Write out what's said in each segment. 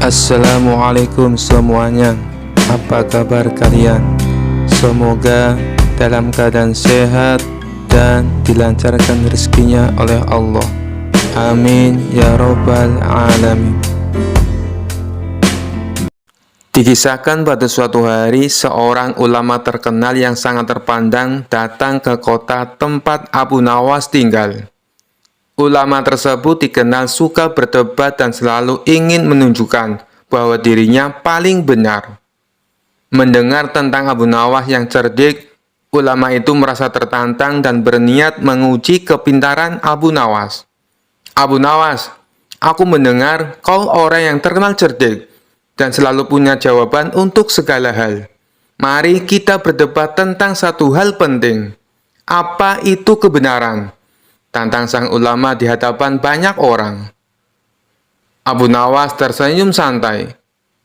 Assalamualaikum semuanya. Apa kabar kalian? Semoga dalam keadaan sehat dan dilancarkan rezekinya oleh Allah. Amin ya robbal alamin. Dikisahkan pada suatu hari, seorang ulama terkenal yang sangat terpandang datang ke kota tempat Abu Nawas tinggal. Ulama tersebut dikenal suka berdebat dan selalu ingin menunjukkan bahwa dirinya paling benar. Mendengar tentang Abu Nawas yang cerdik, ulama itu merasa tertantang dan berniat menguji kepintaran Abu Nawas. Abu Nawas, aku mendengar kau orang yang terkenal cerdik dan selalu punya jawaban untuk segala hal. Mari kita berdebat tentang satu hal penting. Apa itu kebenaran? Tantang sang ulama di hadapan banyak orang. Abu Nawas tersenyum santai.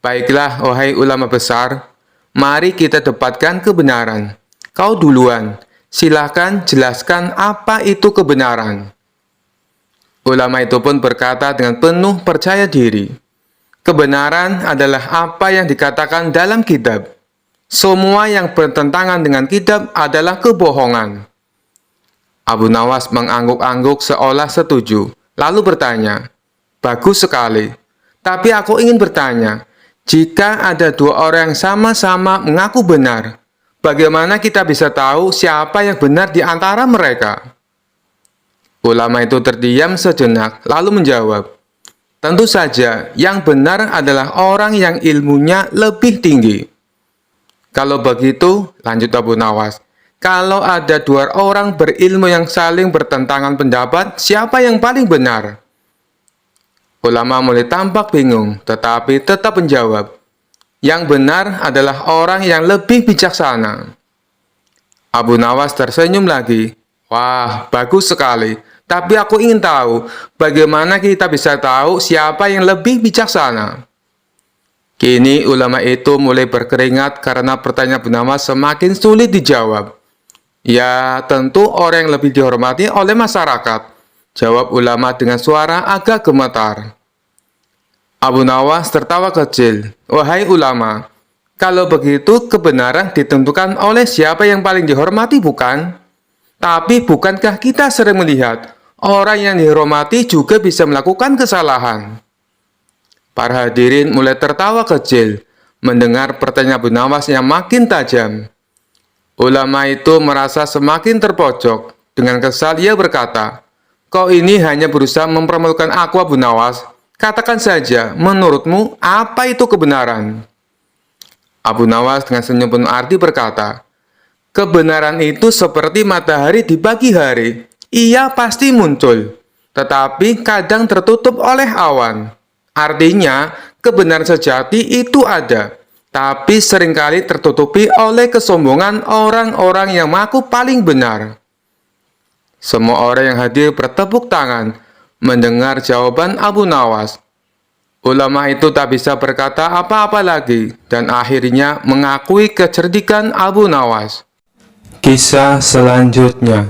Baiklah, wahai ulama besar, mari kita debatkan kebenaran. Kau duluan, silahkan jelaskan apa itu kebenaran. Ulama itu pun berkata dengan penuh percaya diri. Kebenaran adalah apa yang dikatakan dalam kitab. Semua yang bertentangan dengan kitab adalah kebohongan. Abu Nawas mengangguk-angguk seolah setuju, lalu bertanya, bagus sekali, tapi aku ingin bertanya, jika ada dua orang yang sama-sama mengaku benar, bagaimana kita bisa tahu siapa yang benar di antara mereka? Ulama itu terdiam sejenak, lalu menjawab, tentu saja yang benar adalah orang yang ilmunya lebih tinggi. Kalau begitu, lanjut Abu Nawas, kalau ada dua orang berilmu yang saling bertentangan pendapat, siapa yang paling benar? Ulama mulai tampak bingung, tetapi tetap menjawab, yang benar adalah orang yang lebih bijaksana. Abu Nawas tersenyum lagi, wah, bagus sekali, tapi aku ingin tahu, bagaimana kita bisa tahu siapa yang lebih bijaksana? Kini ulama itu mulai berkeringat karena pertanyaan Abu Nawas semakin sulit dijawab. Ya, tentu orang yang lebih dihormati oleh masyarakat, jawab ulama dengan suara agak gemetar. Abu Nawas tertawa kecil, wahai ulama, kalau begitu kebenaran ditentukan oleh siapa yang paling dihormati bukan? Tapi bukankah kita sering melihat orang yang dihormati juga bisa melakukan kesalahan? Para hadirin mulai tertawa kecil mendengar pertanyaan Abu Nawas yang makin tajam. Ulama itu merasa semakin terpojok. Dengan kesal ia berkata, kau ini hanya berusaha mempermalukan aku Abu Nawas. Katakan saja, menurutmu apa itu kebenaran? Abu Nawas dengan senyum penuh arti berkata, kebenaran itu seperti matahari di pagi hari. Ia pasti muncul, tetapi kadang tertutup oleh awan. Artinya, kebenaran sejati itu ada, tapi seringkali tertutupi oleh kesombongan orang-orang yang mengaku paling benar. Semua orang yang hadir bertepuk tangan mendengar jawaban Abu Nawas. Ulama itu tak bisa berkata apa-apa lagi dan akhirnya mengakui kecerdikan Abu Nawas. Kisah selanjutnya.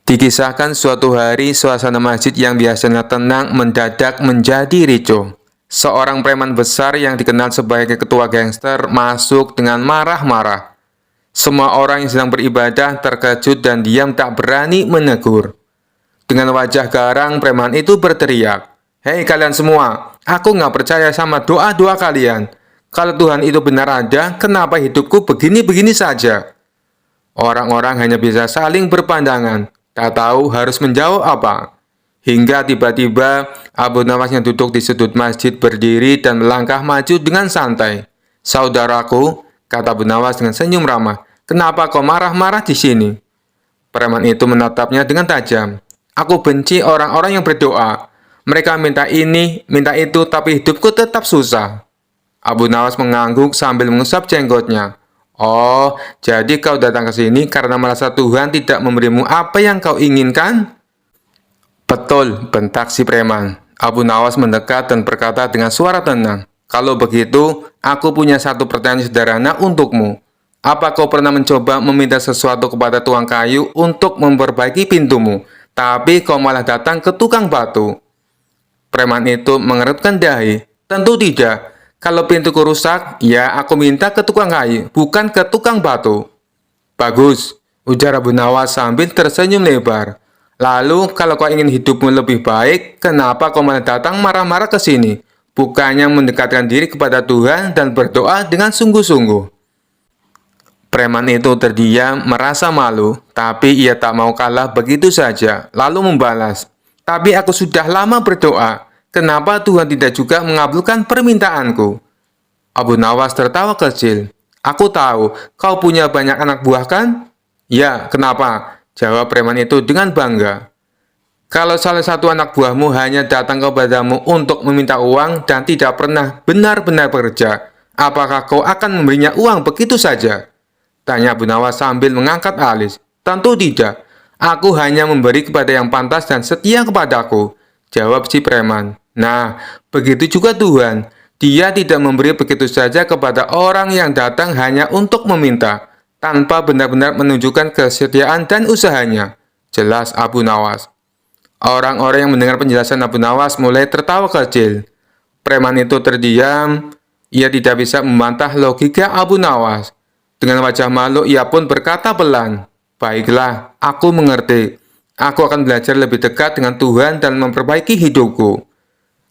Dikisahkan suatu hari suasana masjid yang biasanya tenang mendadak menjadi ricuh. Seorang preman besar yang dikenal sebagai ketua gangster masuk dengan marah-marah. Semua orang yang sedang beribadah terkejut dan diam tak berani menegur. Dengan wajah garang, preman itu berteriak, hei kalian semua, aku nggak percaya sama doa-doa kalian. Kalau Tuhan itu benar ada, kenapa hidupku begini-begini saja? Orang-orang hanya bisa saling berpandangan, tak tahu harus menjawab apa. Hingga tiba-tiba Abu Nawas yang duduk di sudut masjid berdiri dan melangkah maju dengan santai. Saudaraku, kata Abu Nawas dengan senyum ramah, kenapa kau marah-marah di sini? Preman itu menatapnya dengan tajam. Aku benci orang-orang yang berdoa. Mereka minta ini, minta itu, tapi hidupku tetap susah. Abu Nawas mengangguk sambil mengusap jenggotnya. Oh, jadi kau datang ke sini karena merasa Tuhan tidak memberimu apa yang kau inginkan? Betul, bentak si preman. Abu Nawas mendekat dan berkata dengan suara tenang, kalau begitu, aku punya satu pertanyaan sederhana untukmu. Apa kau pernah mencoba meminta sesuatu kepada tukang kayu untuk memperbaiki pintumu, tapi kau malah datang ke tukang batu? Preman itu mengerutkan dahi. Tentu tidak. Kalau pintuku rusak, ya aku minta ke tukang kayu, bukan ke tukang batu. Bagus, ujar Abu Nawas sambil tersenyum lebar. Lalu, kalau kau ingin hidupmu lebih baik, kenapa kau malah datang marah-marah ke sini? Bukannya mendekatkan diri kepada Tuhan dan berdoa dengan sungguh-sungguh. Preman itu terdiam, merasa malu, tapi ia tak mau kalah begitu saja, lalu membalas, "Tapi aku sudah lama berdoa, kenapa Tuhan tidak juga mengabulkan permintaanku?" Abu Nawas tertawa kecil. "Aku tahu, kau punya banyak anak buah kan?" "Ya, kenapa?" jawab preman itu dengan bangga. "Kalau salah satu anak buahmu hanya datang kepadamu untuk meminta uang dan tidak pernah benar-benar bekerja, apakah kau akan memberinya uang begitu saja?" tanya Abu Nawas sambil mengangkat alis. "Tentu tidak. Aku hanya memberi kepada yang pantas dan setia kepadaku," jawab si preman. "Nah, begitu juga Tuhan. Dia tidak memberi begitu saja kepada orang yang datang hanya untuk meminta, tanpa benar-benar menunjukkan kesetiaan dan usahanya," jelas Abu Nawas. Orang-orang yang mendengar penjelasan Abu Nawas mulai tertawa kecil. Preman itu terdiam. Ia tidak bisa membantah logika Abu Nawas. Dengan wajah malu, ia pun berkata pelan, "Baiklah, aku mengerti. Aku akan belajar lebih dekat dengan Tuhan dan memperbaiki hidupku."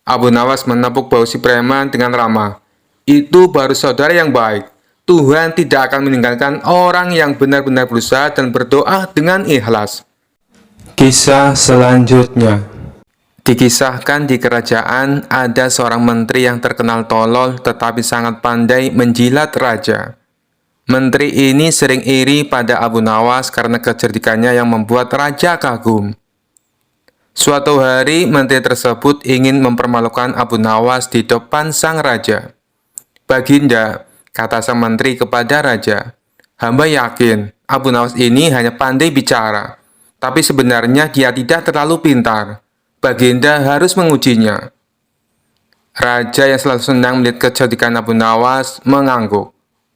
Abu Nawas menepuk bahu si preman dengan ramah. "Itu baru saudara yang baik. Tuhan tidak akan meninggalkan orang yang benar-benar berusaha dan berdoa dengan ikhlas." Kisah selanjutnya. Dikisahkan di kerajaan ada seorang menteri yang terkenal tolol tetapi sangat pandai menjilat raja. Menteri ini sering iri pada Abu Nawas karena kecerdikannya yang membuat raja kagum. Suatu hari, menteri tersebut ingin mempermalukan Abu Nawas di depan sang raja. "Baginda," kata sang menteri kepada raja, "hamba yakin Abu Nawas ini hanya pandai bicara, tapi sebenarnya dia tidak terlalu pintar. Baginda harus mengujinya." Raja yang selalu senang melihat kecerdikan Abu Nawas mengangguk.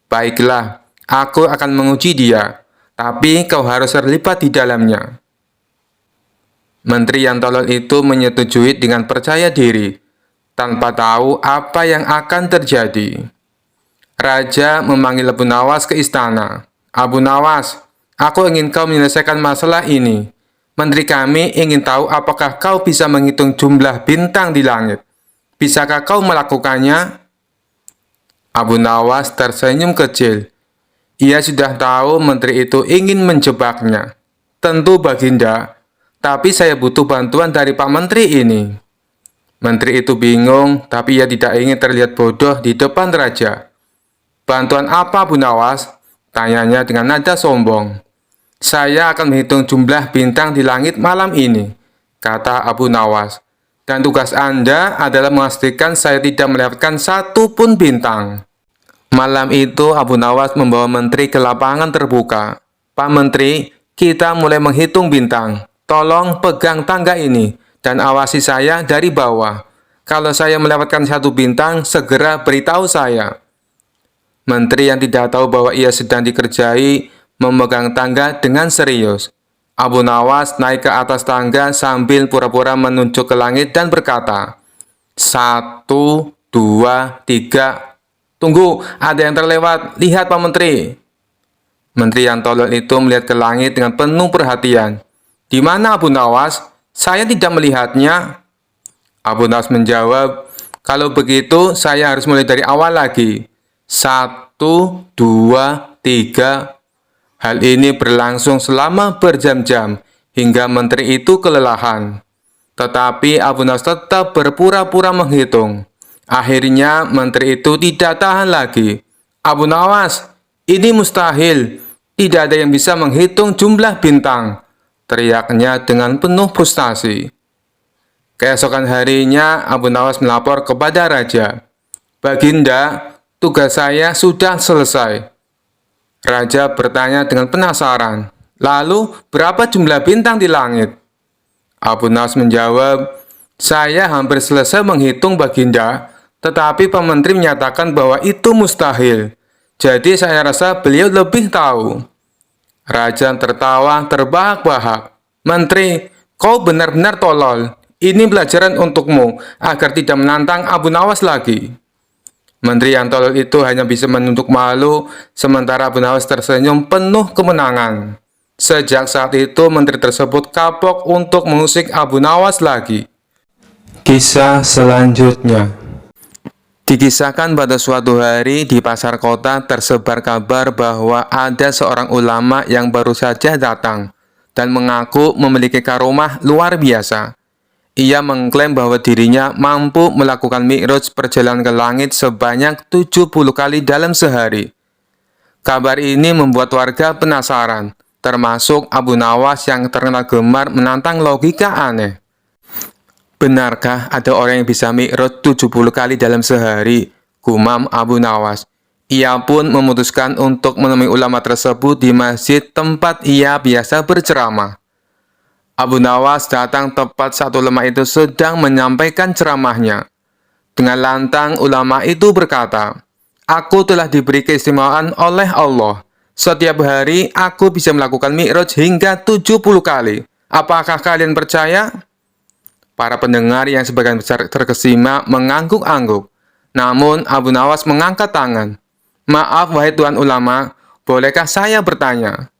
"Baiklah, aku akan menguji dia, tapi kau harus terlibat di dalamnya." Menteri yang tolol itu menyetujui dengan percaya diri, tanpa tahu apa yang akan terjadi. Raja memanggil Abu Nawas ke istana. "Abu Nawas, aku ingin kau menyelesaikan masalah ini. Menteri kami ingin tahu apakah kau bisa menghitung jumlah bintang di langit. Bisakah kau melakukannya?" Abu Nawas tersenyum kecil. Ia sudah tahu menteri itu ingin menjebaknya. "Tentu, Baginda, tapi saya butuh bantuan dari Pak Menteri ini." Menteri itu bingung, tapi ia tidak ingin terlihat bodoh di depan raja. "Bantuan apa, Abu Nawas?" tanyanya dengan nada sombong. "Saya akan menghitung jumlah bintang di langit malam ini," kata Abu Nawas. "Dan tugas Anda adalah memastikan saya tidak melewatkan satu pun bintang." Malam itu, Abu Nawas membawa menteri ke lapangan terbuka. "Pak Menteri, kita mulai menghitung bintang. Tolong pegang tangga ini dan awasi saya dari bawah. Kalau saya melewatkan satu bintang, segera beritahu saya." Menteri yang tidak tahu bahwa ia sedang dikerjai memegang tangga dengan serius. Abu Nawas naik ke atas tangga sambil pura-pura menunjuk ke langit dan berkata, "1, 2, 3. Tunggu, ada yang terlewat. Lihat, Pak Menteri." Menteri yang tolol itu melihat ke langit dengan penuh perhatian. "Di mana Abu Nawas? Saya tidak melihatnya." Abu Nawas menjawab, "Kalau begitu, saya harus mulai dari awal lagi. 1, 2, 3. Hal ini berlangsung selama berjam-jam, hingga menteri itu kelelahan. Tetapi Abu Nawas tetap berpura-pura menghitung. Akhirnya menteri itu tidak tahan lagi. "Abu Nawas, ini mustahil. Tidak ada yang bisa menghitung jumlah bintang," teriaknya dengan penuh frustasi. Keesokan harinya, Abu Nawas melapor kepada raja. "Baginda, tugas saya sudah selesai." Raja bertanya dengan penasaran, "Lalu, berapa jumlah bintang di langit?" Abu Nawas menjawab, "Saya hampir selesai menghitung, Baginda, tetapi Pak Menteri menyatakan bahwa itu mustahil. Jadi saya rasa beliau lebih tahu." Raja tertawa terbahak-bahak. "Menteri, kau benar-benar tolol. Ini pelajaran untukmu agar tidak menantang Abu Nawas lagi." Menteri yang tolol itu hanya bisa menunduk malu, sementara Abu Nawas tersenyum penuh kemenangan. Sejak saat itu, menteri tersebut kapok untuk mengusik Abu Nawas lagi. Kisah selanjutnya. Dikisahkan pada suatu hari di pasar kota tersebar kabar bahwa ada seorang ulama yang baru saja datang dan mengaku memiliki karomah luar biasa. Ia mengklaim bahwa dirinya mampu melakukan mi'raj perjalanan ke langit sebanyak 70 kali dalam sehari. Kabar ini membuat warga penasaran, termasuk Abu Nawas yang terkenal gemar menantang logika aneh. "Benarkah ada orang yang bisa mi'raj 70 kali dalam sehari?" gumam Abu Nawas. Ia pun memutuskan untuk menemui ulama tersebut di masjid tempat ia biasa berceramah. Abu Nawas datang tepat saat ulama itu sedang menyampaikan ceramahnya. Dengan lantang, ulama itu berkata, "Aku telah diberi keistimewaan oleh Allah. Setiap hari aku bisa melakukan mi'raj hingga 70 kali. Apakah kalian percaya?" Para pendengar yang sebagian besar terkesima mengangguk-angguk. Namun Abu Nawas mengangkat tangan. "Maaf wahai Tuan Ulama, bolehkah saya bertanya?"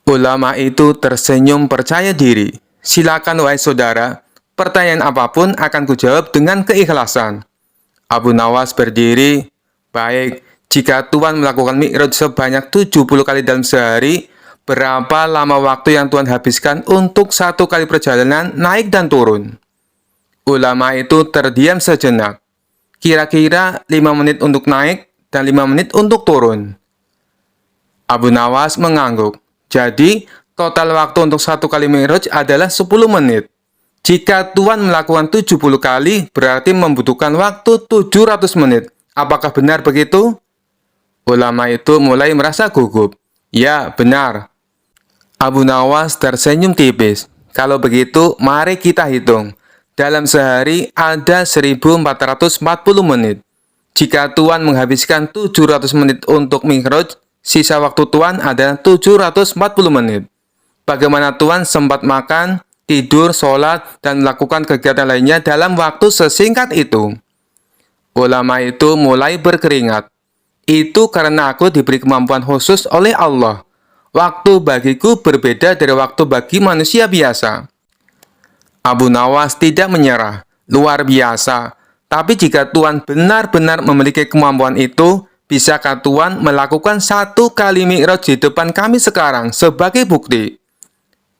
Ulama itu tersenyum percaya diri. "Silakan wahai saudara, pertanyaan apapun akan kujawab dengan keikhlasan." Abu Nawas berdiri. "Baik, jika Tuan melakukan mi'raj sebanyak 70 kali dalam sehari, berapa lama waktu yang Tuan habiskan untuk satu kali perjalanan naik dan turun?" Ulama itu terdiam sejenak. "Kira-kira 5 menit untuk naik dan 5 menit untuk turun." Abu Nawas mengangguk. "Jadi, total waktu untuk satu kali mi'raj adalah 10 menit. Jika Tuan melakukan 70 kali, berarti membutuhkan waktu 700 menit. Apakah benar begitu?" Ulama itu mulai merasa gugup. "Ya, benar." Abu Nawas tersenyum tipis. "Kalau begitu, mari kita hitung. Dalam sehari ada 1440 menit. Jika Tuan menghabiskan 700 menit untuk mi'raj, sisa waktu Tuan adalah 740 menit. Bagaimana Tuan sempat makan, tidur, sholat, dan melakukan kegiatan lainnya dalam waktu sesingkat itu?" Ulama itu mulai berkeringat. "Itu karena aku diberi kemampuan khusus oleh Allah. Waktu bagiku berbeda dari waktu bagi manusia biasa." Abu Nawas tidak menyerah. "Luar biasa. Tapi jika Tuan benar-benar memiliki kemampuan itu, bisakah Tuan melakukan satu kali mi'raj di depan kami sekarang sebagai bukti?"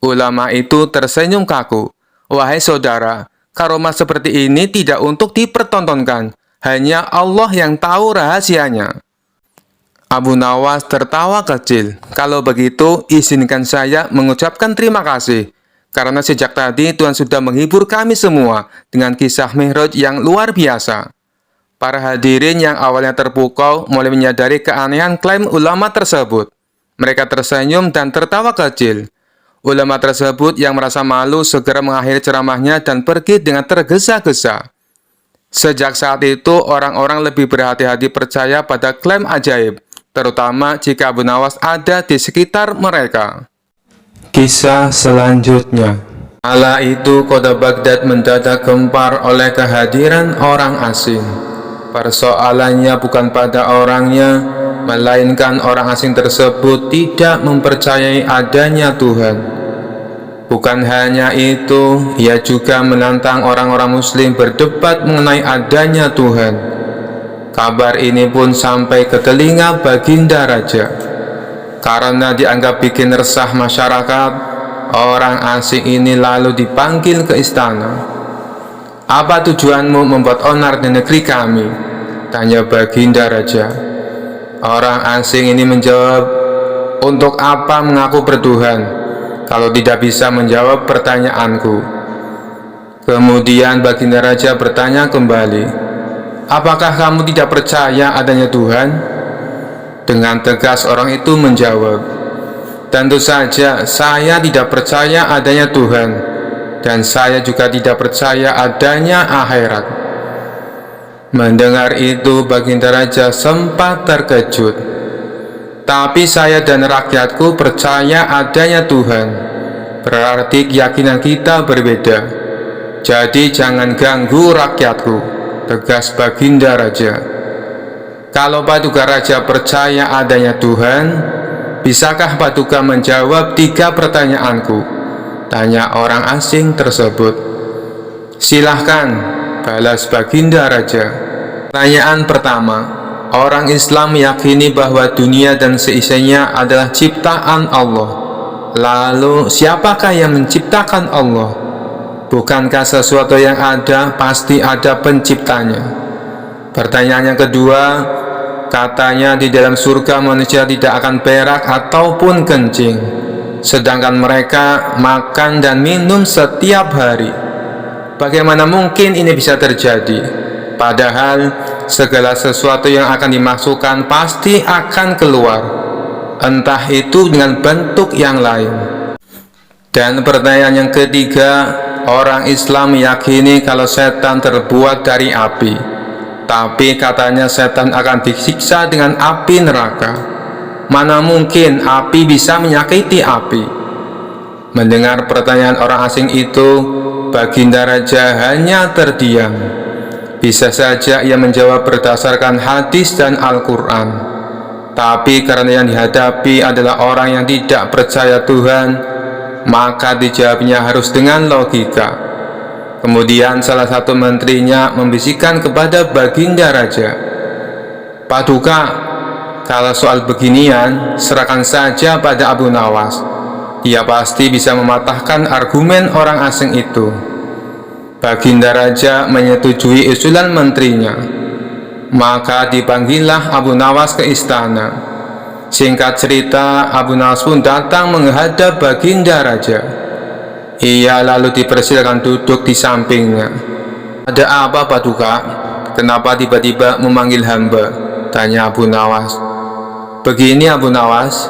Ulama itu tersenyum kaku. "Wahai saudara, karomah seperti ini tidak untuk dipertontonkan. Hanya Allah yang tahu rahasianya." Abu Nawas tertawa kecil. "Kalau begitu, izinkan saya mengucapkan terima kasih. Karena sejak tadi Tuhan sudah menghibur kami semua dengan kisah mi'raj yang luar biasa." Para hadirin yang awalnya terpukau mulai menyadari keanehan klaim ulama tersebut. Mereka tersenyum dan tertawa kecil. Ulama tersebut yang merasa malu segera mengakhiri ceramahnya dan pergi dengan tergesa-gesa. Sejak saat itu, orang-orang lebih berhati-hati percaya pada klaim ajaib, terutama jika Abu Nawas ada di sekitar mereka. Kisah selanjutnya. Kala itu, kota Baghdad mendadak gempar oleh kehadiran orang asing. Persoalannya bukan pada orangnya, melainkan orang asing tersebut tidak mempercayai adanya Tuhan. Bukan hanya itu, ia juga menantang orang-orang muslim berdebat mengenai adanya Tuhan. Kabar ini pun sampai ke telinga Baginda Raja. Karena dianggap bikin resah masyarakat, orang asing ini lalu dipanggil ke istana. "Apa tujuanmu membuat onar di negeri kami?" tanya Baginda Raja. Orang asing ini menjawab, "Untuk apa mengaku bertuhan kalau tidak bisa menjawab pertanyaanku?" Kemudian Baginda Raja bertanya kembali, "Apakah kamu tidak percaya adanya Tuhan?" Dengan tegas orang itu menjawab, "Tentu saja saya tidak percaya adanya Tuhan, dan saya juga tidak percaya adanya akhirat." Mendengar itu, Baginda Raja sempat terkejut. "Tapi saya dan rakyatku percaya adanya Tuhan. Berarti keyakinan kita berbeda. Jadi jangan ganggu rakyatku, tegas Baginda Raja. Kalau Paduka Raja percaya adanya Tuhan, bisakah Paduka menjawab 3 pertanyaanku? Tanya orang asing tersebut. Silahkan, balas Baginda Raja. Pertanyaan pertama, orang Islam meyakini bahwa dunia dan seisinya adalah ciptaan Allah. Lalu, siapakah yang menciptakan Allah? Bukankah sesuatu yang ada pasti ada penciptanya? Pertanyaan yang kedua, katanya di dalam surga manusia tidak akan berak ataupun kencing, sedangkan mereka makan dan minum setiap hari. Bagaimana mungkin ini bisa terjadi? Padahal segala sesuatu yang akan dimasukkan pasti akan keluar, entah itu dengan bentuk yang lain. Dan pertanyaan yang ketiga, orang Islam meyakini kalau setan terbuat dari api, tapi katanya setan akan disiksa dengan api neraka. Mana mungkin api bisa menyakiti api? Mendengar pertanyaan orang asing itu, Baginda Raja hanya terdiam. Bisa saja ia menjawab berdasarkan hadis dan Al-Quran, tapi karena yang dihadapi adalah orang yang tidak percaya Tuhan, maka dijawabnya harus dengan logika. Kemudian salah satu menterinya membisikkan kepada Baginda Raja, Paduka, kalau soal beginian serahkan saja pada Abu Nawas. Dia pasti bisa mematahkan argumen orang asing itu. Baginda Raja menyetujui usulan menterinya. Maka dipanggillah Abu Nawas ke istana. Singkat cerita, Abu Nawas pun datang menghadap Baginda Raja. Ia lalu dipersilakan duduk di sampingnya. Ada apa Paduka? Kenapa tiba-tiba memanggil hamba? Tanya Abu Nawas. Begini Abu Nawas,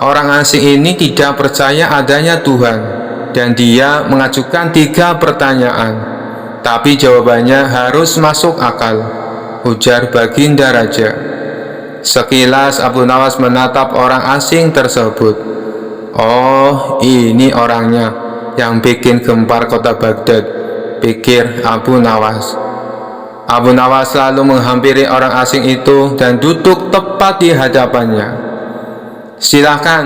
orang asing ini tidak percaya adanya Tuhan, dan dia mengajukan 3 pertanyaan, tapi jawabannya harus masuk akal, ujar Baginda Raja. Sekilas Abu Nawas menatap orang asing tersebut. Oh, ini orangnya yang bikin gempar kota Baghdad, pikir Abu Nawas. Abu Nawas lalu menghampiri orang asing itu dan duduk tepat di hadapannya. Silahkan,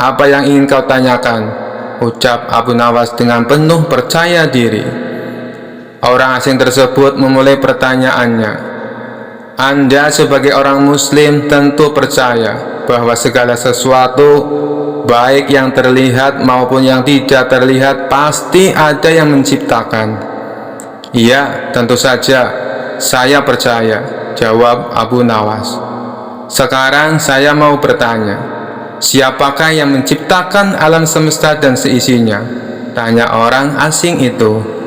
apa yang ingin kau tanyakan? Ucap Abu Nawas dengan penuh percaya diri. Orang asing tersebut memulai pertanyaannya. Anda sebagai orang muslim tentu percaya bahwa segala sesuatu, baik yang terlihat maupun yang tidak terlihat, pasti ada yang menciptakan. Iya, tentu saja, saya percaya, jawab Abu Nawas. Sekarang saya mau bertanya, siapakah yang menciptakan alam semesta dan seisinya? Tanya orang asing itu.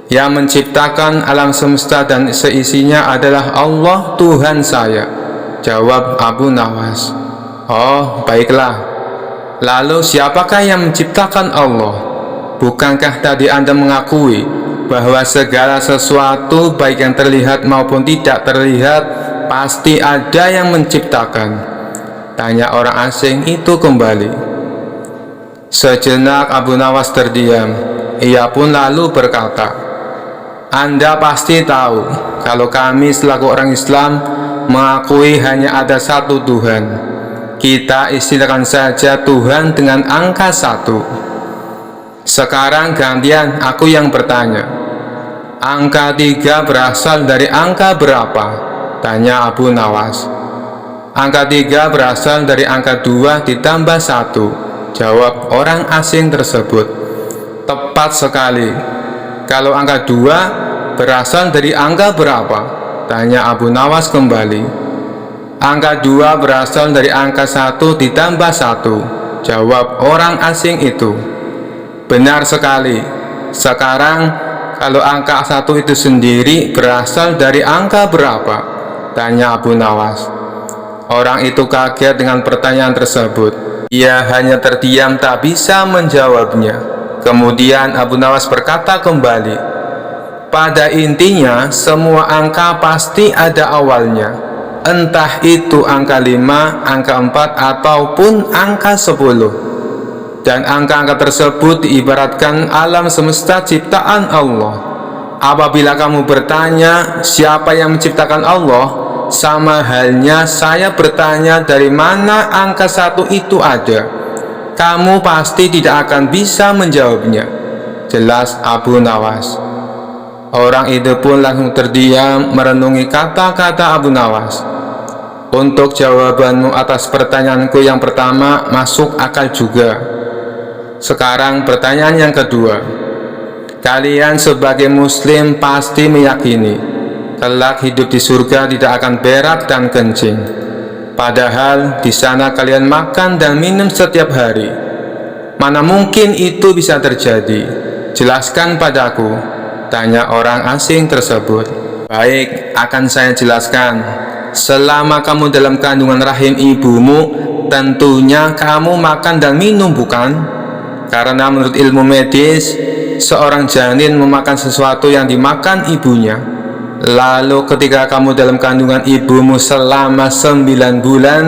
Yang menciptakan alam semesta dan seisinya adalah Allah Tuhan saya, jawab Abu Nawas. Oh, baiklah. Lalu siapakah yang menciptakan Allah? Bukankah tadi Anda mengakui bahwa segala sesuatu, baik yang terlihat maupun tidak terlihat, pasti ada yang menciptakan? Tanya orang asing itu kembali. Sejenak Abu Nawas terdiam. Ia pun lalu berkata, Anda pasti tahu kalau kami selaku orang Islam mengakui hanya ada satu Tuhan. Kita istilahkan saja Tuhan dengan angka 1. Sekarang gantian aku yang bertanya. Angka 3 berasal dari angka berapa? Tanya Abu Nawas. Angka 3 berasal dari angka 2 ditambah 1, jawab orang asing tersebut. Tepat sekali. Kalau angka 2 berasal dari angka berapa? Tanya Abu Nawas kembali. Angka 2 berasal dari angka 1 ditambah 1, jawab orang asing itu. Benar sekali. Sekarang kalau angka 1 itu sendiri berasal dari angka berapa? Tanya Abu Nawas. Orang itu kaget dengan pertanyaan tersebut. Ia hanya terdiam tak bisa menjawabnya. Kemudian Abu Nawas berkata kembali, pada intinya semua angka pasti ada awalnya, entah itu angka 5, angka 4, ataupun angka 10. Dan angka-angka tersebut diibaratkan alam semesta ciptaan Allah. Apabila kamu bertanya siapa yang menciptakan Allah, sama halnya saya bertanya dari mana angka 1 itu ada. Kamu pasti tidak akan bisa menjawabnya. Jelas Abu Nawas. Orang itu pun langsung terdiam merenungi kata-kata Abu Nawas. Untuk jawabanmu atas pertanyaanku yang pertama masuk akal juga. Sekarang pertanyaan yang kedua. Kalian sebagai muslim pasti meyakini kelak hidup di surga tidak akan berak dan kencing. Padahal di sana kalian makan dan minum setiap hari. Mana mungkin itu bisa terjadi? Jelaskan padaku, tanya orang asing tersebut. Baik, akan saya jelaskan. Selama kamu dalam kandungan rahim ibumu, tentunya kamu makan dan minum, bukan? Karena menurut ilmu medis, seorang janin memakan sesuatu yang dimakan ibunya. Lalu ketika kamu dalam kandungan ibumu selama 9 bulan,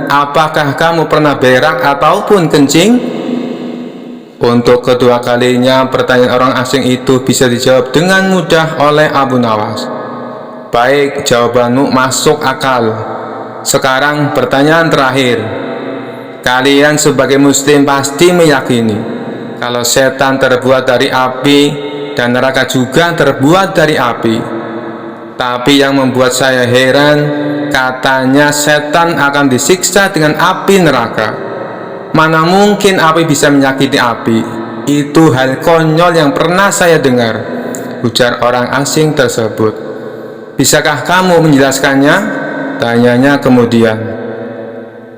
apakah kamu pernah berak ataupun kencing? Untuk kedua kalinya pertanyaan orang asing itu bisa dijawab dengan mudah oleh Abu Nawas. Baik, jawabanmu masuk akal. Sekarang pertanyaan terakhir. Kalian sebagai muslim pasti meyakini kalau setan terbuat dari api dan neraka juga terbuat dari api. Tapi yang membuat saya heran, katanya setan akan disiksa dengan api neraka. Mana mungkin api bisa menyakiti api? Itu hal konyol yang pernah saya dengar, ujar orang asing tersebut. Bisakah kamu menjelaskannya? Tanyanya kemudian.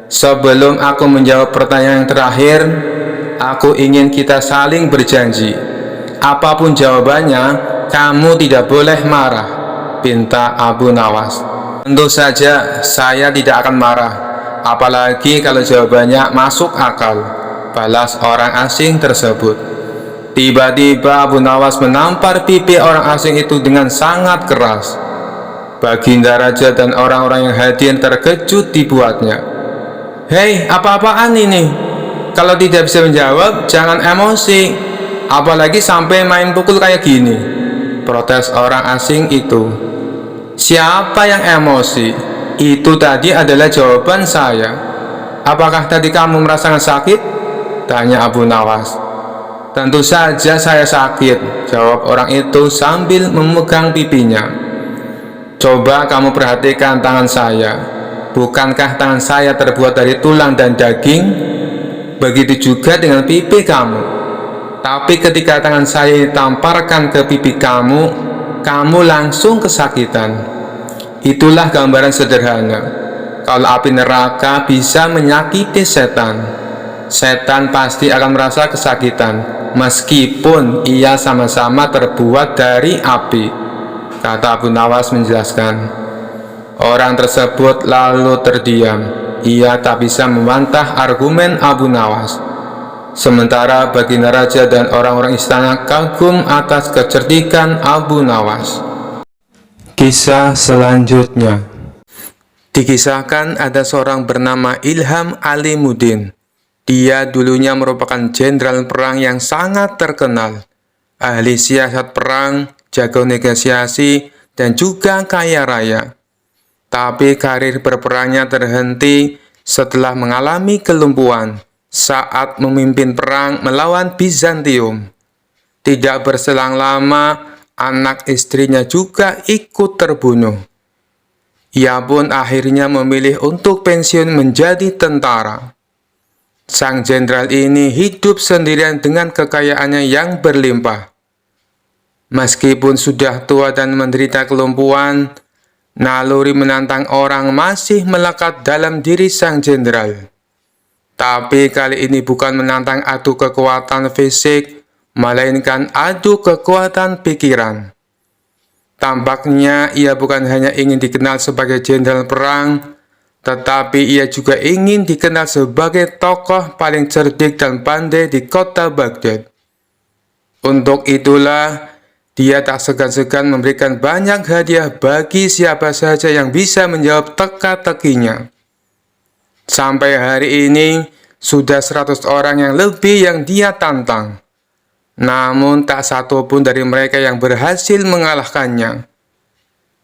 Sebelum aku menjawab pertanyaan yang terakhir, aku ingin kita saling berjanji. Apapun jawabannya, kamu tidak boleh marah, pinta Abu Nawas. Tentu saja saya tidak akan marah, apalagi kalau jawabannya masuk akal, balas orang asing tersebut. Tiba-tiba Abu Nawas menampar pipi orang asing itu dengan sangat keras. Baginda Raja dan orang-orang yang hadir terkejut dibuatnya. Hei, apa-apaan ini? Kalau tidak bisa menjawab, jangan emosi. Apalagi sampai main pukul kayak gini, protes orang asing itu. Siapa yang emosi? Itu tadi adalah jawaban saya. Apakah tadi kamu merasakan sakit? Tanya Abu Nawas. Tentu saja saya sakit, jawab orang itu sambil memegang pipinya. Coba kamu perhatikan tangan saya. Bukankah tangan saya terbuat dari tulang dan daging? Begitu juga dengan pipi kamu. Tapi ketika tangan saya ditamparkan ke pipi kamu, kamu langsung kesakitan. Itulah gambaran sederhana. Kalau api neraka bisa menyakiti setan, setan pasti akan merasa kesakitan, meskipun ia sama-sama terbuat dari api, kata Abu Nawas menjelaskan. Orang tersebut lalu terdiam. Ia tak bisa membantah argumen Abu Nawas. Sementara Baginda Raja dan orang-orang istana kagum atas kecerdikan Abu Nawas. Kisah selanjutnya. Dikisahkan ada seorang bernama Ilham Alimuddin. Dia dulunya merupakan jenderal perang yang sangat terkenal, ahli siasat perang, jago negosiasi, dan juga kaya raya. Tapi karir berperangnya terhenti setelah mengalami kelumpuhan saat memimpin perang melawan Bizantium. Tidak berselang lama, anak istrinya juga ikut terbunuh. Ia pun akhirnya memilih untuk pensiun menjadi tentara. Sang jenderal ini hidup sendirian dengan kekayaannya yang berlimpah. Meskipun sudah tua dan menderita kelumpuhan, naluri menantang orang masih melekat dalam diri sang jenderal. Tapi kali ini bukan menantang adu kekuatan fisik, melainkan adu kekuatan pikiran. Tampaknya ia bukan hanya ingin dikenal sebagai jenderal perang, tetapi ia juga ingin dikenal sebagai tokoh paling cerdik dan pandai di kota Baghdad. Untuk itulah, dia tak segan-segan memberikan banyak hadiah bagi siapa saja yang bisa menjawab teka-tekinya. Sampai hari ini, Sudah 100 orang yang lebih yang dia tantang. Namun tak satu pun dari mereka yang berhasil mengalahkannya.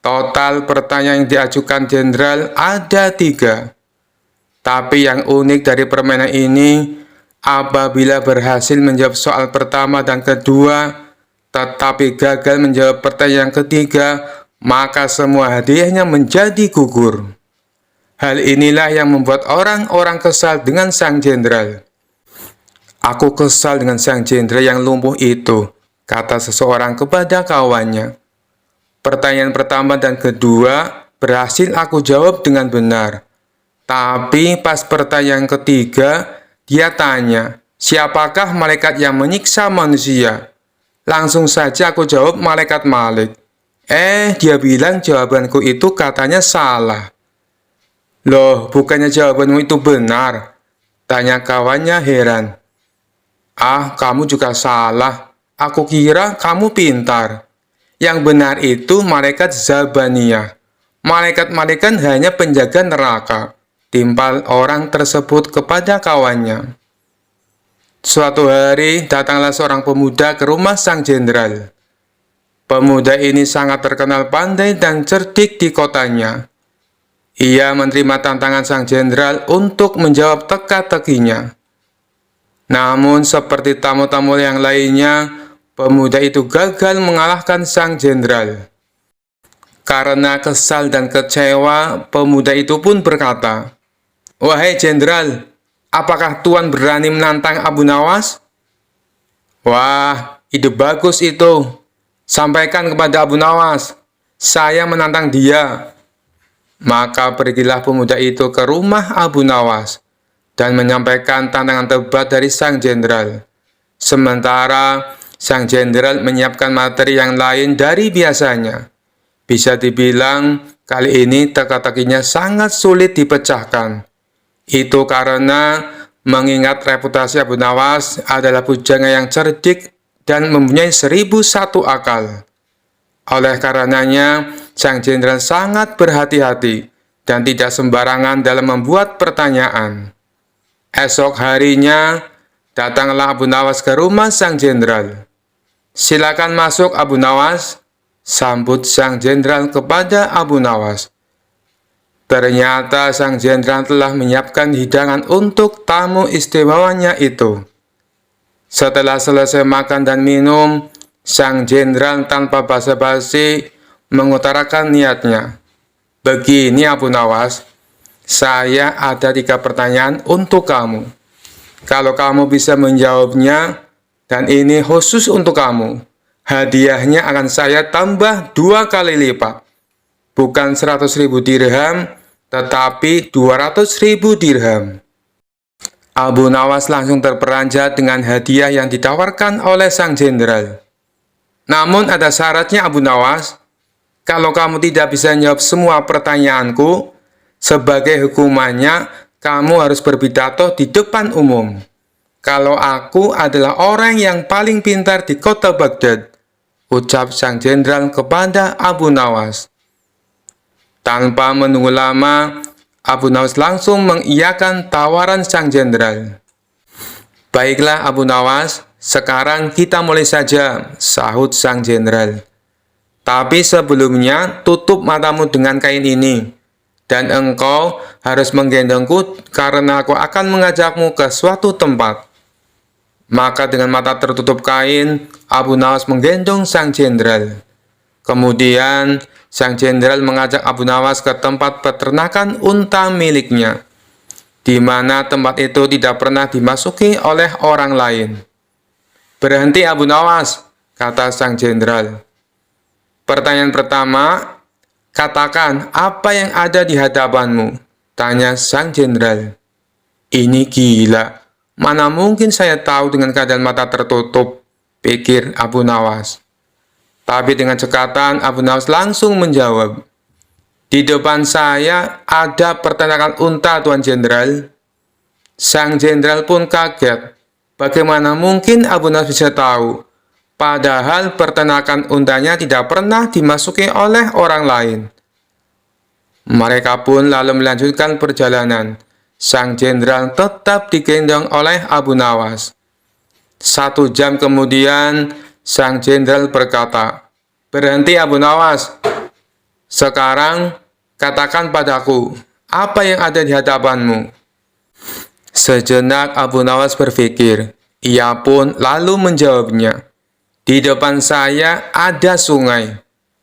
Total pertanyaan yang diajukan jenderal ada 3. Tapi yang unik dari permainan ini, apabila berhasil menjawab soal pertama dan kedua, tetapi gagal menjawab pertanyaan yang ketiga, maka semua hadiahnya menjadi gugur. Hal inilah yang membuat orang-orang kesal dengan sang jenderal. "Aku kesal dengan sang jenderal yang lumpuh itu," kata seseorang kepada kawannya. "Pertanyaan pertama dan kedua berhasil aku jawab dengan benar. Tapi pas pertanyaan ketiga, dia tanya, 'Siapakah malaikat yang menyiksa manusia?' Langsung saja aku jawab malaikat Malik. Dia bilang jawabanku itu katanya salah." "Loh, bukannya jawabanmu itu benar?" tanya kawannya heran. "Ah, kamu juga salah. Aku kira kamu pintar. Yang benar itu malaikat Zabaniyah. Malaikat Malik kan hanya penjaga neraka," timpal orang tersebut kepada kawannya. Suatu hari, datanglah seorang pemuda ke rumah sang jenderal. Pemuda ini sangat terkenal pandai dan cerdik di kotanya. Ia menerima tantangan sang jenderal untuk menjawab teka-tekinya. Namun, seperti tamu-tamu yang lainnya, pemuda itu gagal mengalahkan sang jenderal. Karena kesal dan kecewa, pemuda itu pun berkata, "Wahai jenderal, apakah Tuan berani menantang Abu Nawas?" "Wah, ide bagus itu. Sampaikan kepada Abu Nawas, saya menantang dia." Maka pergilah pemuda itu ke rumah Abu Nawas dan menyampaikan tantangan debat dari sang jenderal. Sementara sang jenderal menyiapkan materi yang lain dari biasanya. Bisa dibilang kali ini teka-tekinya sangat sulit dipecahkan. Itu karena mengingat reputasi Abu Nawas adalah pujangga yang cerdik dan mempunyai 1001 akal. Oleh karenanya, sang jenderal sangat berhati-hati dan tidak sembarangan dalam membuat pertanyaan. Esok harinya, datanglah Abu Nawas ke rumah sang jenderal. "Silakan masuk Abu Nawas," sambut sang jenderal kepada Abu Nawas. Ternyata sang jenderal telah menyiapkan hidangan untuk tamu istimewanya itu. Setelah selesai makan dan minum, sang jenderal tanpa basa-basi mengutarakan niatnya. "Begini Abu Nawas, saya ada 3 pertanyaan untuk kamu. Kalau kamu bisa menjawabnya, dan ini khusus untuk kamu, hadiahnya akan saya tambah 2 kali lipat. Bukan 100.000 dirham, tetapi 200.000 dirham." Abu Nawas langsung terperanjat dengan hadiah yang ditawarkan oleh sang jenderal. "Namun ada syaratnya Abu Nawas. Kalau kamu tidak bisa menjawab semua pertanyaanku, sebagai hukumannya kamu harus berpidato di depan umum. Kalau aku adalah orang yang paling pintar di kota Baghdad," ucap sang jenderal kepada Abu Nawas. Tanpa menunggu lama, Abu Nawas langsung mengiyakan tawaran sang jenderal. "Baiklah Abu Nawas, sekarang kita mulai saja," sahut sang jenderal. "Tapi sebelumnya tutup matamu dengan kain ini, dan engkau harus menggendongku karena aku akan mengajakmu ke suatu tempat." Maka dengan mata tertutup kain, Abu Nawas menggendong sang jenderal. Kemudian, sang jenderal mengajak Abu Nawas ke tempat peternakan unta miliknya, di mana tempat itu tidak pernah dimasuki oleh orang lain. "Berhenti Abu Nawas," kata sang jenderal. "Pertanyaan pertama, katakan apa yang ada di hadapanmu," tanya sang jenderal. "Ini gila, mana mungkin saya tahu dengan keadaan mata tertutup," pikir Abu Nawas. Tapi dengan cekatan, Abu Nawas langsung menjawab, "Di depan saya ada peternakan unta, Tuan Jenderal." Sang jenderal pun kaget. Bagaimana mungkin Abu Nawas bisa tahu? Padahal peternakan untanya tidak pernah dimasuki oleh orang lain. Mereka pun lalu melanjutkan perjalanan. Sang jenderal tetap digendong oleh Abu Nawas. 1 jam kemudian, sang jenderal berkata, "Berhenti Abu Nawas. Sekarang katakan padaku, apa yang ada di hadapanmu?" Sejenak Abu Nawas berpikir. Ia pun lalu menjawabnya, "Di depan saya ada sungai.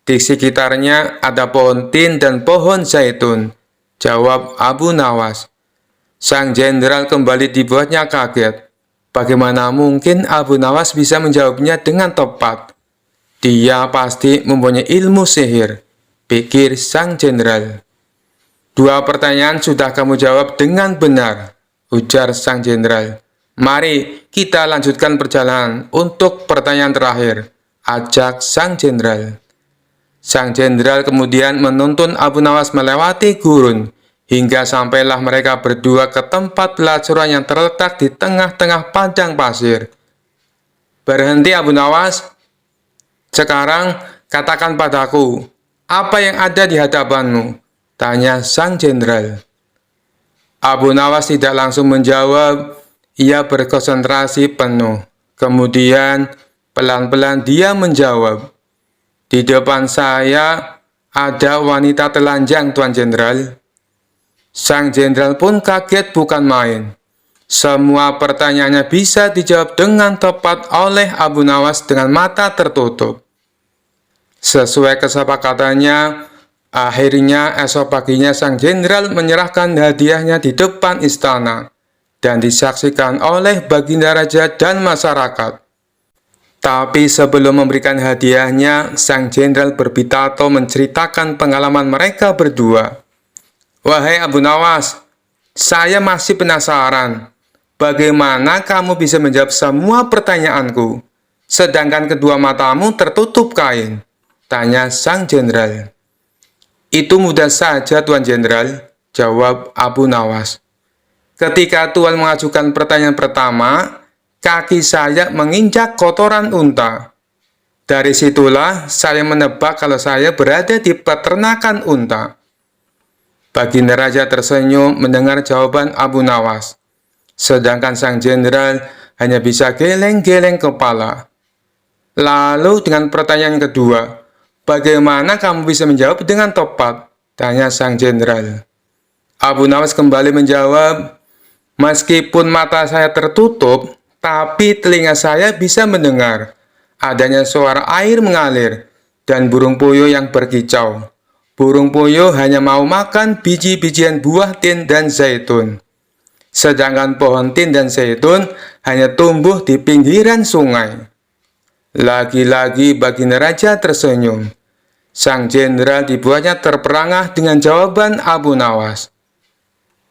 Di sekitarnya ada pohon tin dan pohon zaitun," jawab Abu Nawas. Sang jenderal kembali dibuatnya kaget. Bagaimana mungkin Abu Nawas bisa menjawabnya dengan tepat? Dia pasti mempunyai ilmu sihir, pikir sang jenderal. "2 pertanyaan sudah kamu jawab dengan benar," ujar sang jenderal. "Mari kita lanjutkan perjalanan untuk pertanyaan terakhir," ajak sang jenderal. Sang jenderal kemudian menuntun Abu Nawas melewati gurun, hingga sampailah mereka berdua ke tempat pelacuran yang terletak di tengah-tengah padang pasir. "Berhenti Abu Nawas. Sekarang katakan padaku, apa yang ada di hadapanmu?" tanya sang jenderal. Abu Nawas tidak langsung menjawab. Ia berkonsentrasi penuh. Kemudian pelan-pelan dia menjawab, "Di depan saya ada wanita telanjang, Tuan Jenderal." Sang jenderal pun kaget bukan main. Semua pertanyaannya bisa dijawab dengan tepat oleh Abu Nawas dengan mata tertutup. Sesuai kesepakatannya, akhirnya esok paginya sang jenderal menyerahkan hadiahnya di depan istana dan disaksikan oleh baginda raja dan masyarakat. Tapi sebelum memberikan hadiahnya, sang jenderal berpitato menceritakan pengalaman mereka berdua. "Wahai Abu Nawas, saya masih penasaran. Bagaimana kamu bisa menjawab semua pertanyaanku, sedangkan kedua matamu tertutup kain?" tanya sang jenderal. "Itu mudah saja, Tuan Jenderal," jawab Abu Nawas. "Ketika Tuan mengajukan pertanyaan pertama, kaki saya menginjak kotoran unta. Dari situlah saya menebak kalau saya berada di peternakan unta." Baginda Raja tersenyum mendengar jawaban Abu Nawas, sedangkan sang jenderal hanya bisa geleng-geleng kepala. "Lalu dengan pertanyaan kedua, bagaimana kamu bisa menjawab dengan tepat?" tanya sang jenderal. Abu Nawas kembali menjawab, "Meskipun mata saya tertutup, tapi telinga saya bisa mendengar adanya suara air mengalir dan burung puyuh yang berkicau. Burung puyuh hanya mau makan biji-bijian buah tin dan zaitun. Sedangkan pohon tin dan zaitun hanya tumbuh di pinggiran sungai." Lagi-lagi baginda raja tersenyum. Sang jenderal dibuatnya terperangah dengan jawaban Abu Nawas.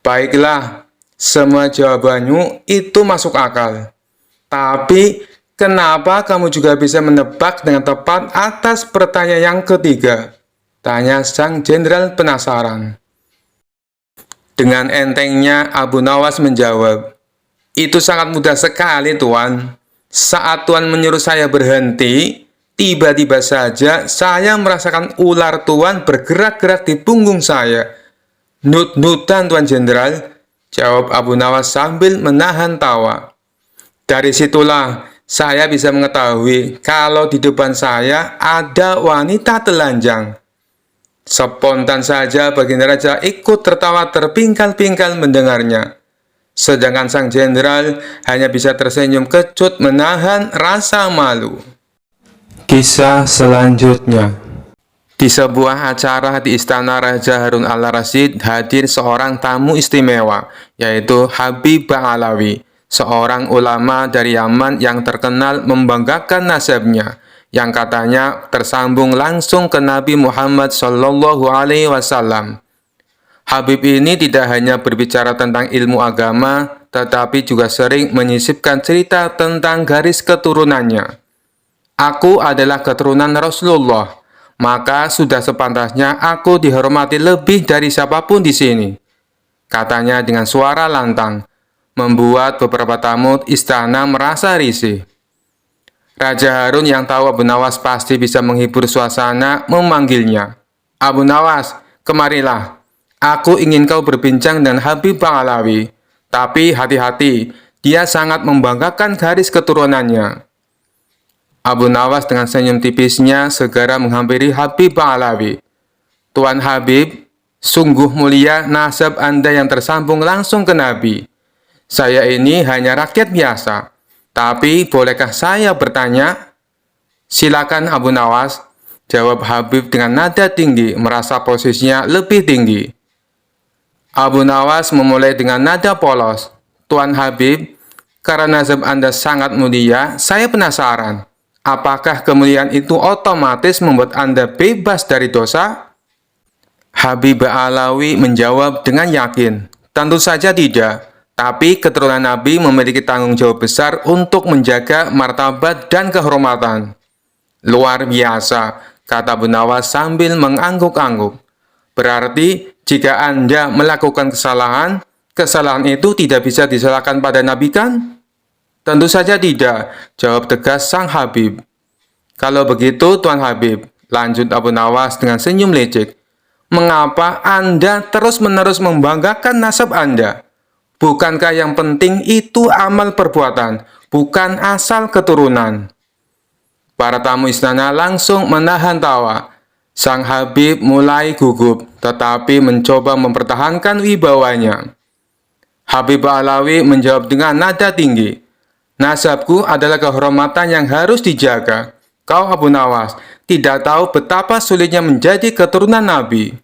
"Baiklah, semua jawabanmu itu masuk akal. Tapi, kenapa kamu juga bisa menebak dengan tepat atas pertanyaan yang ketiga?" tanya sang jenderal penasaran. Dengan entengnya Abu Nawas menjawab, "Itu sangat mudah sekali, Tuan. Saat Tuan menyuruh saya berhenti, tiba-tiba saja saya merasakan ular Tuan bergerak-gerak di punggung saya." "Nut-nutan, Tuan Jenderal," jawab Abu Nawas sambil menahan tawa. "Dari situlah saya bisa mengetahui kalau di depan saya ada wanita telanjang." Spontan saja baginda raja ikut tertawa terpingkal-pingkal mendengarnya. Sedangkan sang jenderal hanya bisa tersenyum kecut menahan rasa malu. Kisah selanjutnya. Di sebuah acara di Istana Raja Harun al-Rasyid hadir seorang tamu istimewa, yaitu Habib Ba'alawi, seorang ulama dari Yaman yang terkenal membanggakan nasabnya, yang katanya tersambung langsung ke Nabi Muhammad SAW. Habib ini tidak hanya berbicara tentang ilmu agama, tetapi juga sering menyisipkan cerita tentang garis keturunannya. "Aku adalah keturunan Rasulullah, maka sudah sepantasnya aku dihormati lebih dari siapapun di sini," katanya dengan suara lantang, membuat beberapa tamu istana merasa risih. Raja Harun yang tahu Abu Nawas pasti bisa menghibur suasana memanggilnya. "Abu Nawas, kemarilah. Aku ingin kau berbincang dengan Habib Ba'alawi. Tapi hati-hati, dia sangat membanggakan garis keturunannya. Abu Nawas dengan senyum tipisnya segera menghampiri Habib Ba'alawi. Tuan Habib, sungguh mulia nasab Anda yang tersambung langsung ke Nabi. Saya ini hanya rakyat biasa. Tapi bolehkah saya bertanya? Silakan Abu Nawas, jawab Habib dengan nada tinggi, merasa posisinya lebih tinggi. Abu Nawas memulai dengan nada polos. Tuan Habib, karena nasab Anda sangat mulia, saya penasaran. Apakah kemuliaan itu otomatis membuat Anda bebas dari dosa? Habib Ba'alawi menjawab dengan yakin, tentu saja tidak. Tapi keturunan Nabi memiliki tanggung jawab besar untuk menjaga martabat dan kehormatan. Luar biasa, kata Abu Nawas sambil mengangguk-angguk. Berarti jika Anda melakukan kesalahan, kesalahan itu tidak bisa disalahkan pada Nabi kan? Tentu saja tidak, jawab tegas sang Habib. Kalau begitu Tuan Habib, lanjut Abu Nawas dengan senyum lecek. Mengapa Anda terus-menerus membanggakan nasab Anda? Bukankah yang penting itu amal perbuatan, bukan asal keturunan? Para tamu istana langsung menahan tawa. Sang Habib mulai gugup, tetapi mencoba mempertahankan wibawanya. Habib Ba'alawi menjawab dengan nada tinggi. Nasabku adalah kehormatan yang harus dijaga. Kau Abu Nawas tidak tahu betapa sulitnya menjadi keturunan Nabi.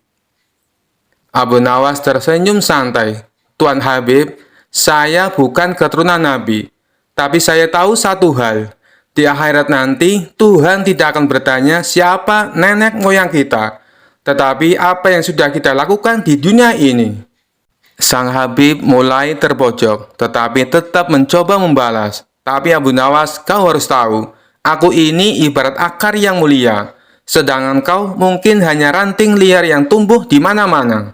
Abu Nawas tersenyum santai. Tuan Habib, saya bukan keturunan Nabi. Tapi saya tahu satu hal. Di akhirat nanti, Tuhan tidak akan bertanya siapa nenek moyang kita. Tetapi apa yang sudah kita lakukan di dunia ini. Sang Habib mulai terpojok, tetapi tetap mencoba membalas. Tapi Abu Nawas, kau harus tahu, aku ini ibarat akar yang mulia, sedangkan kau mungkin hanya ranting liar yang tumbuh di mana-mana.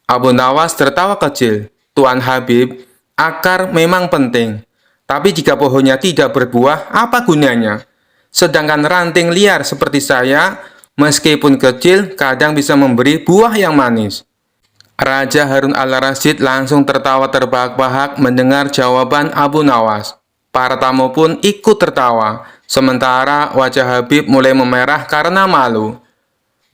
Abu Nawas tertawa kecil. Tuan Habib, akar memang penting, tapi jika pohonnya tidak berbuah, apa gunanya? Sedangkan ranting liar seperti saya, meskipun kecil, kadang bisa memberi buah yang manis. Raja Harun al-Rasyid langsung tertawa terbahak-bahak mendengar jawaban Abu Nawas. Para tamu pun ikut tertawa, sementara wajah Habib mulai memerah karena malu.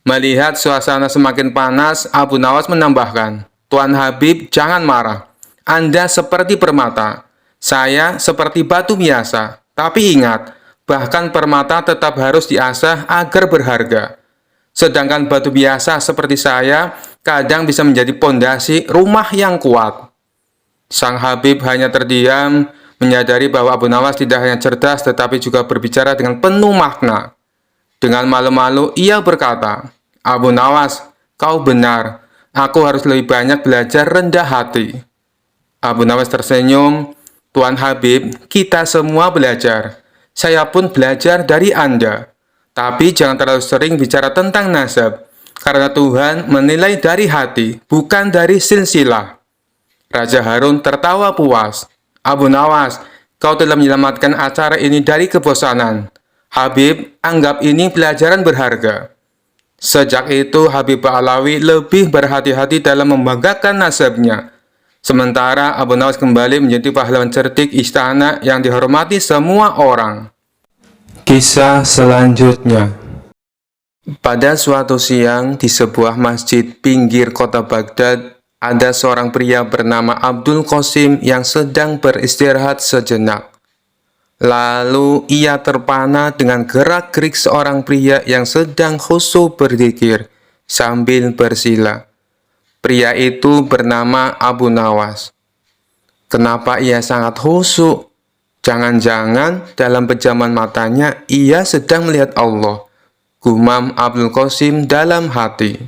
Melihat suasana semakin panas, Abu Nawas menambahkan, Tuan Habib, jangan marah. Anda seperti permata, saya seperti batu biasa. Tapi ingat, bahkan permata tetap harus diasah agar berharga. Sedangkan batu biasa seperti saya kadang bisa menjadi pondasi rumah yang kuat. Sang Habib hanya terdiam, menyadari bahwa Abu Nawas tidak hanya cerdas tetapi juga berbicara dengan penuh makna. Dengan malu-malu ia berkata, Abu Nawas, kau benar, aku harus lebih banyak belajar rendah hati. Abu Nawas tersenyum, Tuan Habib, kita semua belajar. Saya pun belajar dari Anda. Tapi jangan terlalu sering bicara tentang nasab, karena Tuhan menilai dari hati, bukan dari silsilah. Raja Harun tertawa puas. Abu Nawas, kau telah menyelamatkan acara ini dari kebosanan. Habib, anggap ini pelajaran berharga. Sejak itu, Habib Ba'alawi lebih berhati-hati dalam membanggakan nasabnya. Sementara Abu Nawas kembali menjadi pahlawan cerdik istana yang dihormati semua orang. Kisah selanjutnya. Pada suatu siang di sebuah masjid pinggir kota Baghdad, ada seorang pria bernama Abdul Qasim yang sedang beristirahat sejenak. Lalu ia terpana dengan gerak-gerik seorang pria yang sedang khusyuk berzikir sambil bersila. Pria itu bernama Abu Nawas. Kenapa ia sangat khusyuk? Jangan-jangan dalam pejaman matanya ia sedang melihat Allah, gumam Abdul Qasim dalam hati.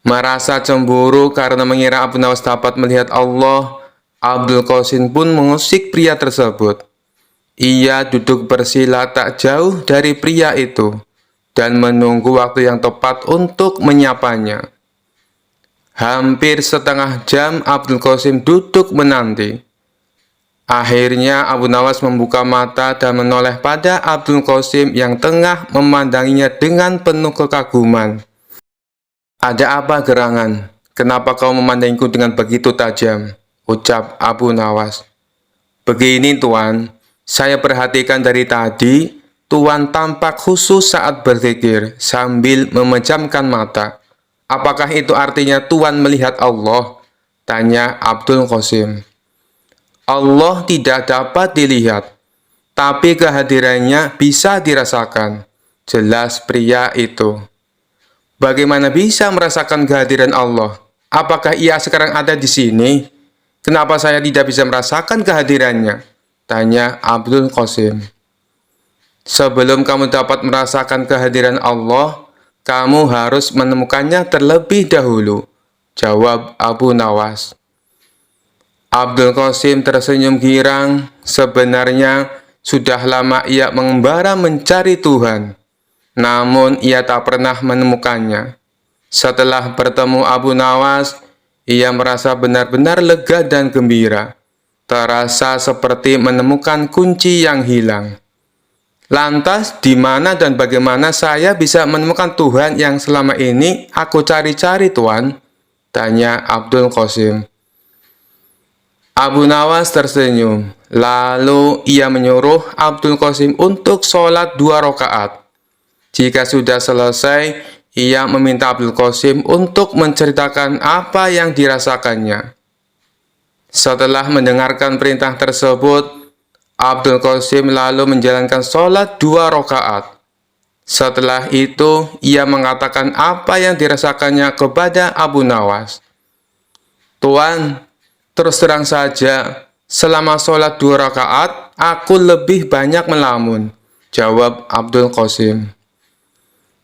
Merasa cemburu karena mengira Abu Nawas dapat melihat Allah, Abdul Qasim pun mengusik pria tersebut. Ia duduk bersila tak jauh dari pria itu dan menunggu waktu yang tepat untuk menyapanya. Hampir setengah jam Abdul Qasim duduk menanti. Akhirnya Abu Nawas membuka mata dan menoleh pada Abdul Qasim yang tengah memandanginya dengan penuh kekaguman. "Ada apa gerangan? Kenapa kau memandangku dengan begitu tajam?" ucap Abu Nawas. "Begini Tuan, saya perhatikan dari tadi, Tuan tampak khusus saat berzikir sambil memejamkan mata. Apakah itu artinya Tuan melihat Allah?" tanya Abdul Qasim. "Allah tidak dapat dilihat, tapi kehadirannya bisa dirasakan," jelas pria itu. "Bagaimana bisa merasakan kehadiran Allah? Apakah ia sekarang ada di sini? Kenapa saya tidak bisa merasakan kehadirannya?" tanya Abdul Qasim. "Sebelum kamu dapat merasakan kehadiran Allah, kamu harus menemukannya terlebih dahulu," jawab Abu Nawas. Abdul Qasim tersenyum girang. Sebenarnya sudah lama ia mengembara mencari Tuhan, namun ia tak pernah menemukannya. Setelah bertemu Abu Nawas, ia merasa benar-benar lega dan gembira. Terasa seperti menemukan kunci yang hilang. "Lantas, di mana dan bagaimana saya bisa menemukan Tuhan yang selama ini aku cari-cari, Tuan?" tanya Abdul Qasim. Abu Nawas tersenyum. Lalu ia menyuruh Abdul Qasim untuk sholat 2 rakaat. Jika sudah selesai, ia meminta Abdul Qasim untuk menceritakan apa yang dirasakannya. Setelah mendengarkan perintah tersebut, Abdul Qasim lalu menjalankan sholat 2 rakaat. Setelah itu, ia mengatakan apa yang dirasakannya kepada Abu Nawas. "Tuan, terus terang saja, selama sholat 2 rakaat, aku lebih banyak melamun," jawab Abdul Qasim.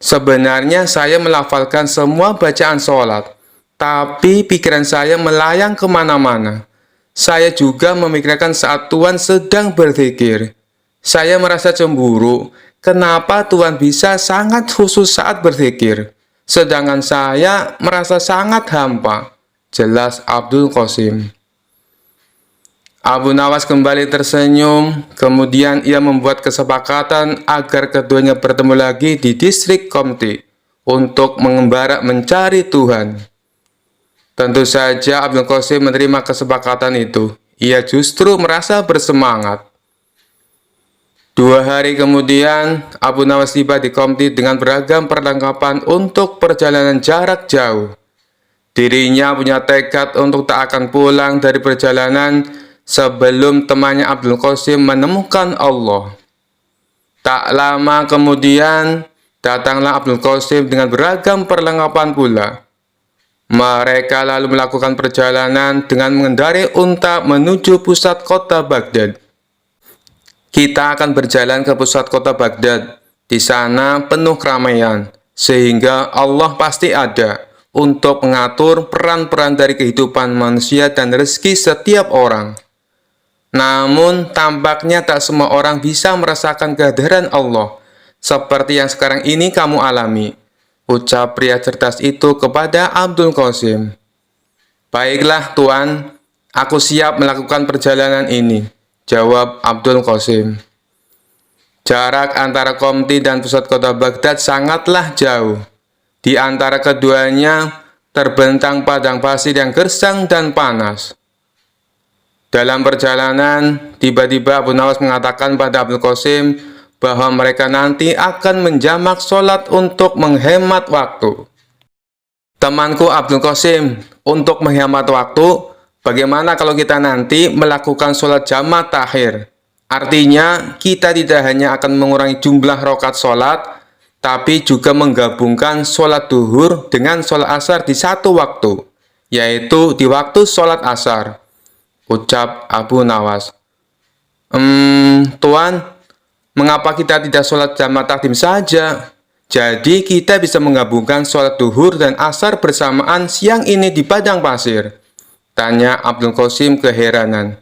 "Sebenarnya saya melafalkan semua bacaan sholat, tapi pikiran saya melayang kemana-mana. Saya juga memikirkan saat Tuan sedang berzikir. Saya merasa cemburu, kenapa Tuan bisa sangat khusus saat berzikir, sedangkan saya merasa sangat hampa," jelas Abdul Qasim. Abu Nawas kembali tersenyum, kemudian ia membuat kesepakatan agar keduanya bertemu lagi di distrik Qomti untuk mengembara mencari Tuhan. Tentu saja Abdul Qasim menerima kesepakatan itu. Ia justru merasa bersemangat. 2 hari kemudian, Abu Nawas tiba di Qomti dengan beragam perlengkapan untuk perjalanan jarak jauh. Dirinya punya tekad untuk tak akan pulang dari perjalanan sebelum temannya Abdul Qasim menemukan Allah. Tak lama kemudian, datanglah Abdul Qasim dengan beragam perlengkapan pula. Mereka lalu melakukan perjalanan dengan mengendarai unta menuju pusat kota Baghdad. "Kita akan berjalan ke pusat kota Baghdad. Di sana penuh keramaian, sehingga Allah pasti ada untuk mengatur peran-peran dari kehidupan manusia dan rezeki setiap orang. Namun, tampaknya tak semua orang bisa merasakan kehadiran Allah, seperti yang sekarang ini kamu alami," ucap pria cerdas itu kepada Abdul Qasim. "Baiklah, Tuan, aku siap melakukan perjalanan ini," jawab Abdul Qasim. Jarak antara Qomti dan pusat kota Baghdad sangatlah jauh. Di antara keduanya terbentang padang pasir yang gersang dan panas. Dalam perjalanan, tiba-tiba Abu Nawas mengatakan pada Abdul Qasim bahwa mereka nanti akan menjamak sholat untuk menghemat waktu. "Temanku Abdul Qasim, untuk menghemat waktu, bagaimana kalau kita nanti melakukan sholat jamak takhir? Artinya, kita tidak hanya akan mengurangi jumlah rakaat sholat, tapi juga menggabungkan sholat duhur dengan sholat asar di satu waktu, yaitu di waktu sholat asar," ucap Abu Nawas. Tuan, mengapa kita tidak sholat jamaah takdim saja? Jadi kita bisa menggabungkan sholat duhur dan asar bersamaan siang ini di padang pasir," tanya Abdul Qasim keheranan.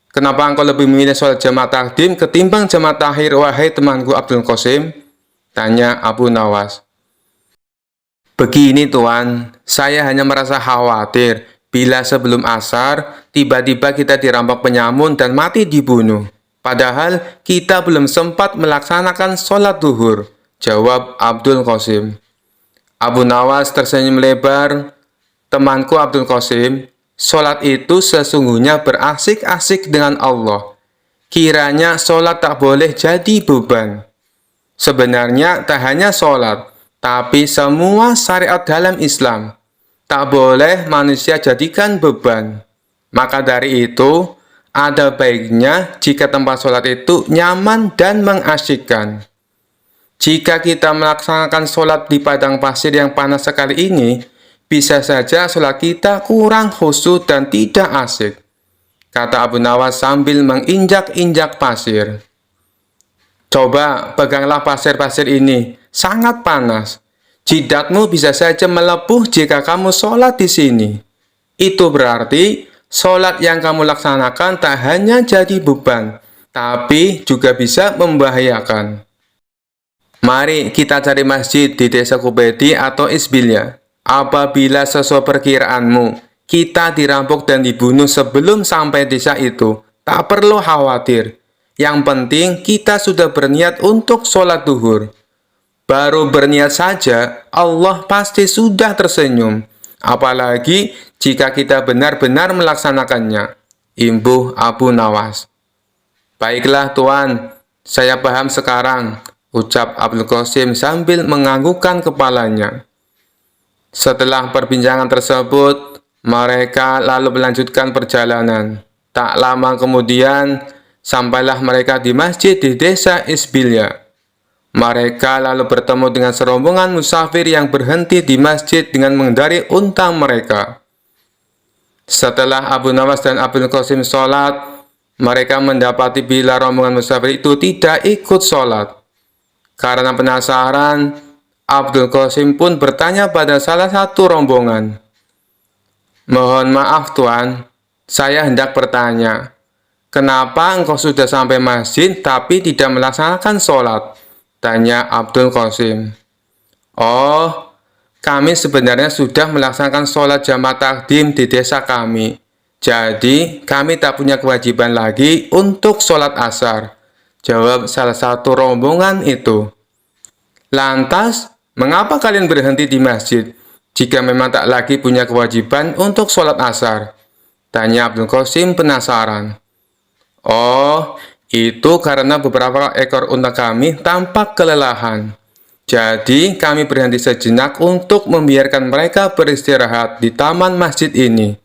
"Kenapa engkau lebih memilih sholat jamaah takdim ketimbang jamaah takhir, wahai temanku Abdul Qasim?" tanya Abu Nawas. "Begini Tuan, saya hanya merasa khawatir bila sebelum asar, tiba-tiba kita dirampok penyamun dan mati dibunuh. Padahal kita belum sempat melaksanakan sholat duhur," jawab Abdul Qasim. Abu Nawas tersenyum lebar. Temanku Abdul Qasim, sholat itu sesungguhnya berasik-asik dengan Allah. Kiranya sholat tak boleh jadi beban. Sebenarnya tak hanya sholat, tapi semua syariat dalam Islam. Tak boleh manusia jadikan beban. Maka dari itu, ada baiknya jika tempat sholat itu nyaman dan mengasyikkan. Jika kita melaksanakan sholat di padang pasir yang panas sekali ini, bisa saja sholat kita kurang khusyuk dan tidak asik, kata Abu Nawas sambil menginjak-injak pasir. Coba peganglah pasir-pasir ini, sangat panas. Jidatmu bisa saja melepuh jika kamu sholat di sini. Itu berarti sholat yang kamu laksanakan tak hanya jadi beban, tapi juga bisa membahayakan. Mari kita cari masjid di desa Kubedi atau Isbilya. Apabila sesuai perkiraanmu, kita dirampok dan dibunuh sebelum sampai desa itu, tak perlu khawatir. Yang penting kita sudah berniat untuk sholat duhur. Baru berniat saja, Allah pasti sudah tersenyum. Apalagi jika kita benar-benar melaksanakannya. Imbuh Abu Nawas. Baiklah Tuan, saya paham sekarang, ucap Abdul Qasim sambil menganggukkan kepalanya. Setelah perbincangan tersebut, mereka lalu melanjutkan perjalanan. Tak lama kemudian, sampailah mereka di masjid di desa Isbilya. Mereka lalu bertemu dengan serombongan musafir yang berhenti di masjid dengan mengendarai unta mereka. Setelah Abu Nawas dan Abdul Qasim sholat, mereka mendapati bila rombongan musafir itu tidak ikut sholat. Karena penasaran, Abdul Qasim pun bertanya pada salah satu rombongan. Mohon maaf Tuan, saya hendak bertanya, kenapa engkau sudah sampai masjid tapi tidak melaksanakan sholat? Tanya Abdul Qasim. Oh, kami sebenarnya sudah melaksanakan sholat jamaah takdim di desa kami. Jadi, kami tak punya kewajiban lagi untuk sholat asar. Jawab salah satu rombongan itu. Lantas, mengapa kalian berhenti di masjid jika memang tak lagi punya kewajiban untuk sholat asar? Tanya Abdul Qasim penasaran. Oh, itu karena beberapa ekor unta kami tampak kelelahan. Jadi, kami berhenti sejenak untuk membiarkan mereka beristirahat di taman masjid ini.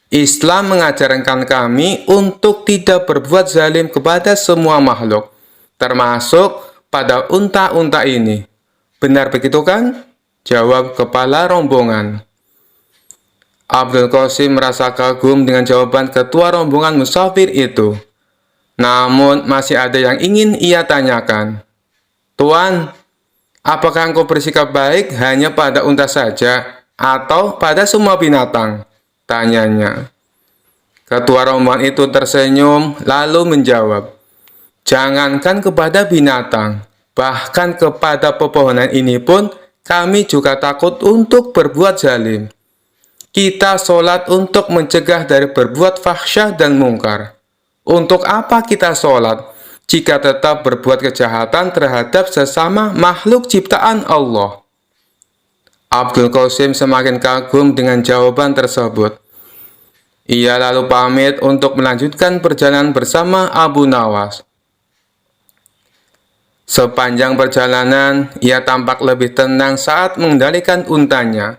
Islam mengajarkan kami untuk tidak berbuat zalim kepada semua makhluk, termasuk pada unta-unta ini. Benar begitu kan? Jawab kepala rombongan. Abdul Qasim merasa kagum dengan jawaban ketua rombongan musafir itu. Namun masih ada yang ingin ia tanyakan. Tuan, apakah engkau bersikap baik hanya pada unta saja atau pada semua binatang? Tanyanya. Ketua rombongan itu tersenyum lalu menjawab, jangankan kepada binatang, bahkan kepada pepohonan ini pun kami juga takut untuk berbuat zalim. Kita sholat untuk mencegah dari berbuat fahsyah dan mungkar. Untuk apa kita sholat jika tetap berbuat kejahatan terhadap sesama makhluk ciptaan Allah? Abdul Qasim semakin kagum dengan jawaban tersebut. Ia lalu pamit untuk melanjutkan perjalanan bersama Abu Nawas. Sepanjang perjalanan, ia tampak lebih tenang saat mengendalikan untanya.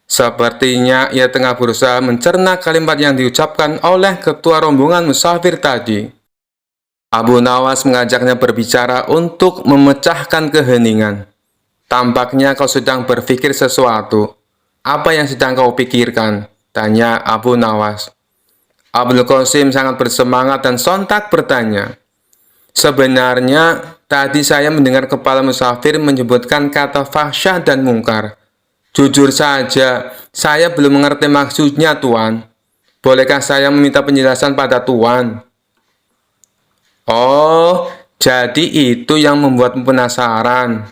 Sepertinya ia tengah berusaha mencerna kalimat yang diucapkan oleh ketua rombongan musafir tadi. Abu Nawas mengajaknya berbicara untuk memecahkan keheningan. Tampaknya kau sedang berpikir sesuatu. Apa yang sedang kau pikirkan? Tanya Abu Nawas. Abdul Qasim sangat bersemangat dan sontak bertanya. Sebenarnya, tadi saya mendengar kepala musafir menyebutkan kata fahsyah dan mungkar. Jujur saja, saya belum mengerti maksudnya, Tuan. Bolehkah saya meminta penjelasan pada Tuan? Oh, jadi itu yang membuatmu penasaran.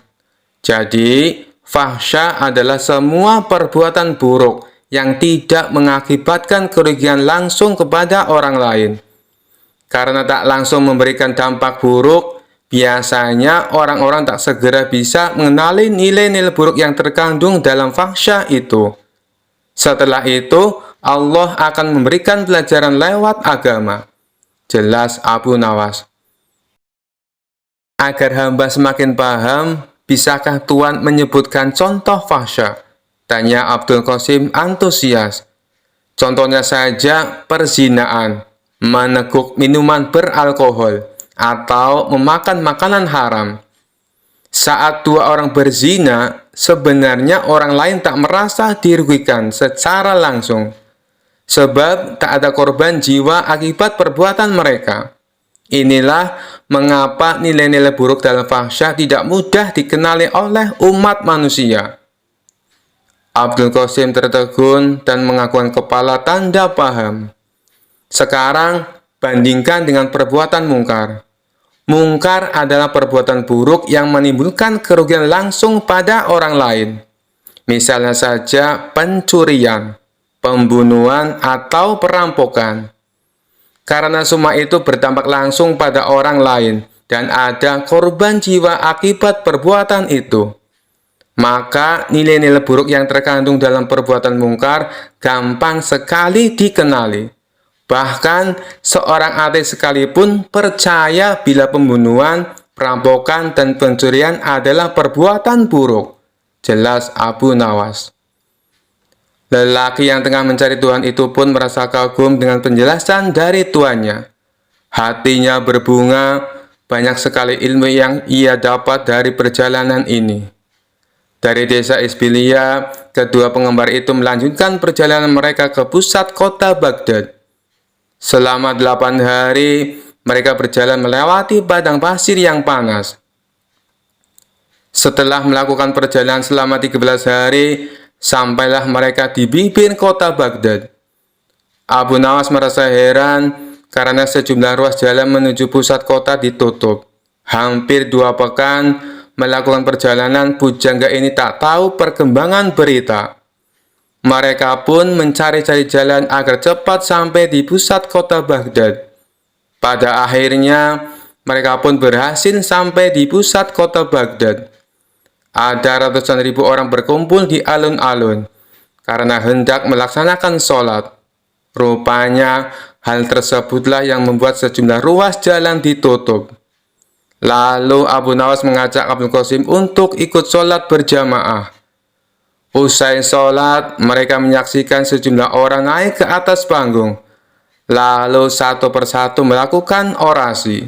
Jadi, fahsyah adalah semua perbuatan buruk yang tidak mengakibatkan kerugian langsung kepada orang lain. Karena tak langsung memberikan dampak buruk, Biasanya orang-orang tak segera bisa mengenali nilai-nilai buruk yang terkandung dalam fahsya itu. Setelah itu, Allah akan memberikan pelajaran lewat agama. Jelas Abu Nawas. Agar hamba semakin paham, bisakah Tuan menyebutkan contoh fahsya? Tanya Abdul Qasim antusias. Contohnya saja perzinaan, meneguk minuman beralkohol, atau memakan makanan haram. Saat dua orang berzina, sebenarnya orang lain tak merasa dirugikan secara langsung, sebab tak ada korban jiwa akibat perbuatan mereka. Inilah mengapa nilai-nilai buruk dalam fahsya tidak mudah dikenali oleh umat manusia. Abdul Qasim tertegun dan mengakukan kepala tanda paham. Sekarang, bandingkan dengan perbuatan mungkar. Mungkar adalah perbuatan buruk yang menimbulkan kerugian langsung pada orang lain. Misalnya saja pencurian, pembunuhan, atau perampokan. Karena semua itu berdampak langsung pada orang lain dan ada korban jiwa akibat perbuatan itu. Maka nilai-nilai buruk yang terkandung dalam perbuatan mungkar gampang sekali dikenali. Bahkan seorang ateis sekalipun percaya bila pembunuhan, perampokan, dan pencurian adalah perbuatan buruk. Jelas Abu Nawas. Lelaki yang tengah mencari Tuhan itu pun merasa kagum dengan penjelasan dari tuannya. Hatinya berbunga, banyak sekali ilmu yang ia dapat dari perjalanan ini. Dari desa Isbilia, kedua penggemar itu melanjutkan perjalanan mereka ke pusat kota Baghdad. Selama 8 hari, mereka berjalan melewati padang pasir yang panas. Setelah melakukan perjalanan selama 13 hari, sampailah mereka di bibir kota Baghdad. Abu Nawas merasa heran karena sejumlah ruas jalan menuju pusat kota ditutup. Hampir 2 pekan melakukan perjalanan, pujangga ini tak tahu perkembangan berita. Mereka pun mencari-cari jalan agar cepat sampai di pusat kota Baghdad. Pada akhirnya, mereka pun berhasil sampai di pusat kota Baghdad. Ada ratusan ribu orang berkumpul di alun-alun karena hendak melaksanakan sholat. Rupanya, hal tersebutlah yang membuat sejumlah ruas jalan ditutup. Lalu Abu Nawas mengajak Abdul Qasim untuk ikut sholat berjamaah. Usai sholat, mereka menyaksikan sejumlah orang naik ke atas panggung, lalu satu persatu melakukan orasi.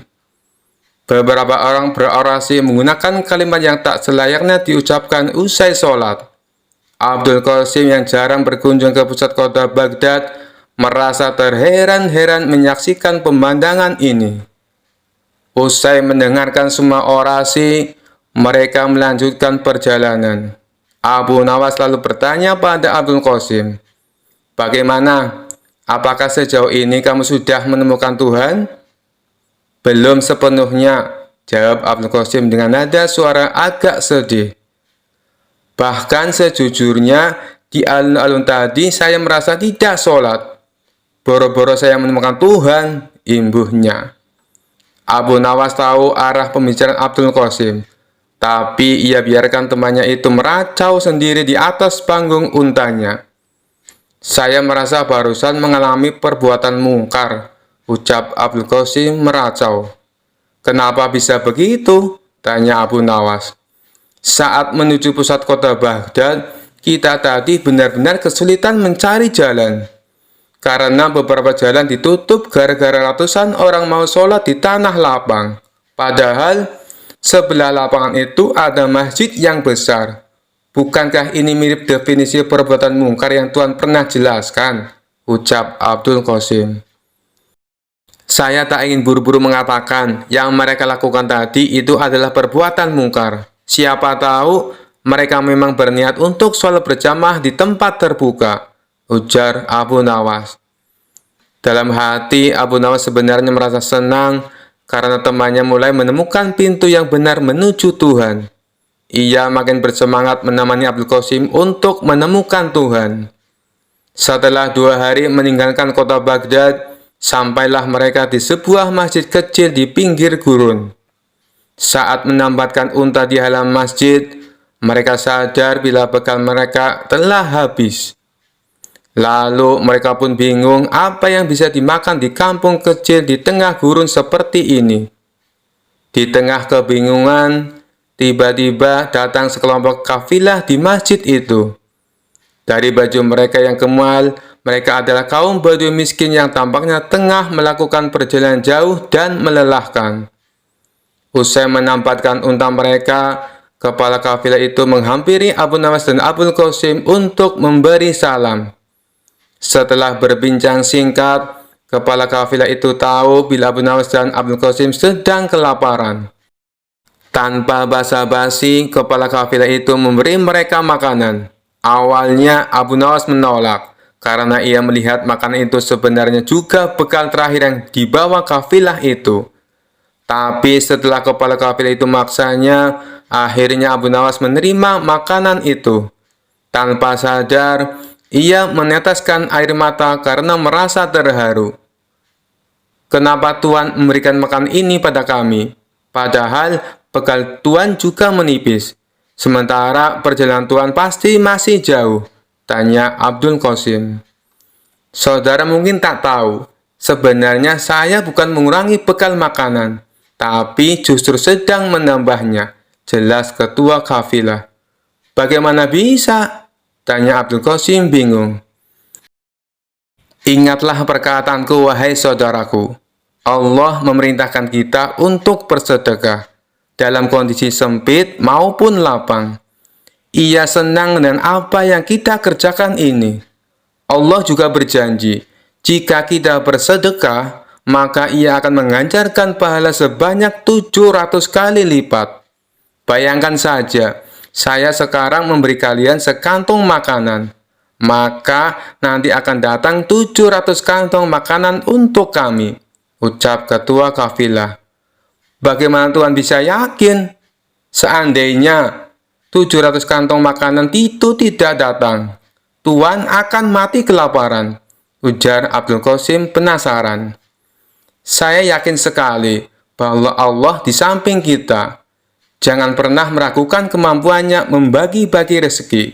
Beberapa orang berorasi menggunakan kalimat yang tak selayaknya diucapkan usai sholat. Abdul Qasim yang jarang berkunjung ke pusat kota Baghdad merasa terheran-heran menyaksikan pemandangan ini. Usai mendengarkan semua orasi, mereka melanjutkan perjalanan. Abu Nawas lalu bertanya pada Abdul Qasim, "Bagaimana? Apakah sejauh ini kamu sudah menemukan Tuhan?" "Belum sepenuhnya," jawab Abdul Qasim dengan nada suara agak sedih. "Bahkan sejujurnya, di alun-alun tadi saya merasa tidak sholat. Boro-boro saya menemukan Tuhan," imbuhnya. Abu Nawas tahu arah pembicaraan Abdul Qasim, tapi ia biarkan temannya itu meracau sendiri di atas panggung untanya. "Saya merasa barusan mengalami perbuatan mungkar," ucap Abdul Qasim meracau. "Kenapa bisa begitu?" tanya Abu Nawas. "Saat menuju pusat kota Baghdad, kita tadi benar-benar kesulitan mencari jalan. Karena beberapa jalan ditutup gara-gara ratusan orang mau sholat di tanah lapang. Padahal sebelah lapangan itu ada masjid yang besar. Bukankah ini mirip definisi perbuatan mungkar yang Tuhan pernah jelaskan?" ucap Abdul Qasim. "Saya tak ingin buru-buru mengatakan yang mereka lakukan tadi itu adalah perbuatan mungkar. Siapa tahu mereka memang berniat untuk sholat berjamaah di tempat terbuka," ujar Abu Nawas. Dalam hati, Abu Nawas sebenarnya merasa senang karena temannya mulai menemukan pintu yang benar menuju Tuhan. Ia makin bersemangat menemani Abdul Qasim untuk menemukan Tuhan. Setelah 2 hari meninggalkan kota Baghdad, sampailah mereka di sebuah masjid kecil di pinggir gurun. Saat menempatkan unta di halaman masjid, mereka sadar bila bekal mereka telah habis. Lalu mereka pun bingung apa yang bisa dimakan di kampung kecil di tengah gurun seperti ini. Di tengah kebingungan, tiba-tiba datang sekelompok kafilah di masjid itu. Dari baju mereka yang kemal, mereka adalah kaum Badui miskin yang tampaknya tengah melakukan perjalanan jauh dan melelahkan. Usai menampatkan unta mereka, kepala kafilah itu menghampiri Abu Nawas dan Abul Qasim untuk memberi salam. Setelah berbincang singkat, kepala kafilah itu tahu bila Abu Nawas dan Abul Qasim sedang kelaparan. Tanpa basa-basi, kepala kafilah itu memberi mereka makanan. Awalnya Abu Nawas menolak, karena ia melihat makanan itu sebenarnya juga bekal terakhir yang dibawa kafilah itu. Tapi setelah kepala kafilah itu maksanya, akhirnya Abu Nawas menerima makanan itu. Tanpa sadar, ia meneteskan air mata karena merasa terharu. Kenapa Tuhan memberikan makanan ini pada kami? Padahal bekal Tuhan juga menipis. Sementara perjalanan Tuhan pasti masih jauh, tanya Abdul Qasim. Saudara mungkin tak tahu, sebenarnya saya bukan mengurangi bekal makanan, tapi justru sedang menambahnya, jelas ketua kafilah. Bagaimana bisa? Tanya Abdul Qasim bingung. Ingatlah perkataanku, wahai saudaraku. Allah memerintahkan kita untuk bersedekah, dalam kondisi sempit maupun lapang. Ia senang dengan apa yang kita kerjakan ini. Allah juga berjanji, jika kita bersedekah, maka ia akan menganjarkan pahala sebanyak 700 kali lipat. Bayangkan saja, saya sekarang memberi kalian sekantong makanan, maka nanti akan datang 700 kantong makanan untuk kami, ucap ketua kafilah. Bagaimana Tuhan bisa yakin? Seandainya 700 kantong makanan itu tidak datang, Tuhan akan mati kelaparan, ujar Abdul Qasim penasaran. Saya yakin sekali bahwa Allah di samping kita. Jangan pernah meragukan kemampuannya membagi-bagi rezeki.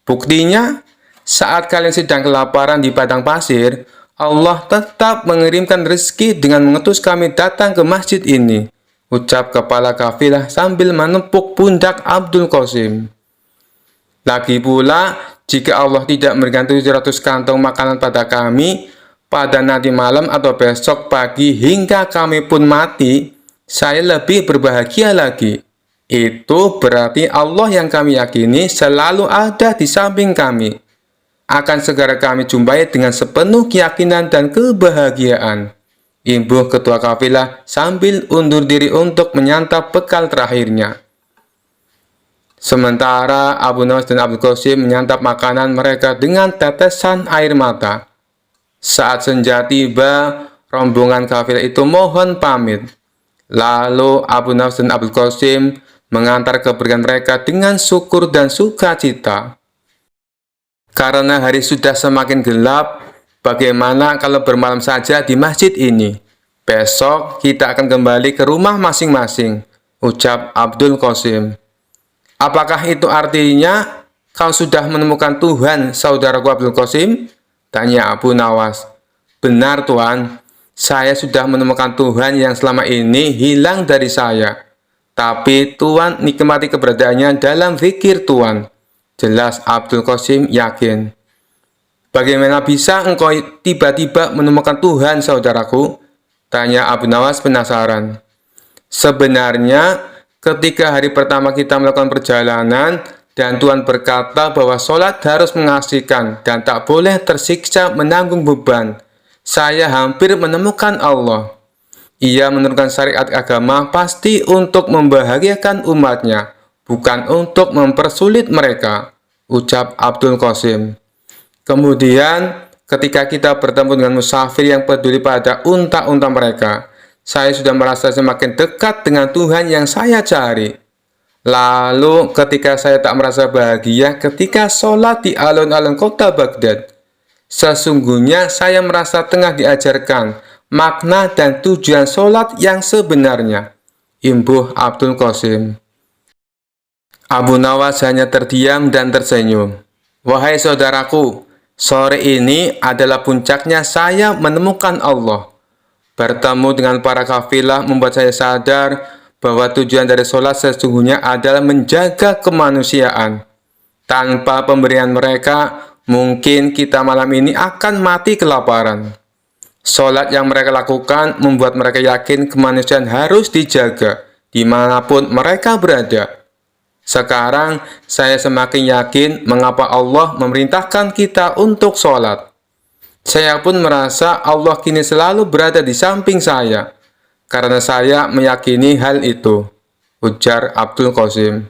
Buktinya, saat kalian sedang kelaparan di padang pasir, Allah tetap mengirimkan rezeki dengan mengutus kami datang ke masjid ini, ucap kepala kafilah sambil menepuk pundak Abdul Qasim. Lagi pula, jika Allah tidak memberikan 700 kantong makanan pada kami, pada nanti malam atau besok pagi hingga kami pun mati, saya lebih berbahagia lagi. Itu berarti Allah yang kami yakini selalu ada di samping kami. Akan segera kami jumpai dengan sepenuh keyakinan dan kebahagiaan. Imbuh ketua kafilah sambil undur diri untuk menyantap bekal terakhirnya. Sementara Abu Nawas dan Abdul Qasim menyantap makanan mereka dengan tetesan air mata. Saat senja tiba, rombongan kafilah itu mohon pamit. Lalu Abu Nawas dan Abdul Qasim mengantar kepergian mereka dengan syukur dan sukacita. Karena hari sudah semakin gelap, bagaimana kalau bermalam saja di masjid ini? Besok kita akan kembali ke rumah masing-masing, ucap Abdul Qasim. Apakah itu artinya kau sudah menemukan Tuhan, saudaraku Abdul Qasim? Tanya Abu Nawas. Benar Tuan, saya sudah menemukan Tuhan yang selama ini hilang dari saya. Tapi Tuan nikmati keberadaannya dalam zikir Tuan. Jelas Abdul Qasim yakin. Bagaimana bisa engkau tiba-tiba menemukan Tuhan, saudaraku? Tanya Abu Nawas penasaran. Sebenarnya, ketika hari pertama kita melakukan perjalanan, dan Tuhan berkata bahwa sholat harus mengasihkan dan tak boleh tersiksa menanggung beban, saya hampir menemukan Allah. Ia menurunkan syariat agama pasti untuk membahagiakan umatnya, bukan untuk mempersulit mereka, ucap Abdul Qasim. Kemudian, ketika kita bertemu dengan musafir yang peduli pada unta-unta mereka, saya sudah merasa semakin dekat dengan Tuhan yang saya cari. Lalu, ketika saya tak merasa bahagia ketika sholat di alun-alun kota Baghdad, sesungguhnya saya merasa tengah diajarkan makna dan tujuan sholat yang sebenarnya. imbuh Abdul Qasim. Abu Nawas hanya terdiam dan tersenyum. Wahai saudaraku, sore ini adalah puncaknya saya menemukan Allah. Bertemu dengan para kafilah membuat saya sadar bahwa tujuan dari sholat sesungguhnya adalah menjaga kemanusiaan. Tanpa pemberian mereka, mungkin kita malam ini akan mati kelaparan. Sholat yang mereka lakukan membuat mereka yakin kemanusiaan harus dijaga dimanapun mereka berada. Sekarang saya semakin yakin mengapa Allah memerintahkan kita untuk sholat. Saya pun merasa Allah kini selalu berada di samping saya, karena saya meyakini hal itu, ujar Abdul Qasim.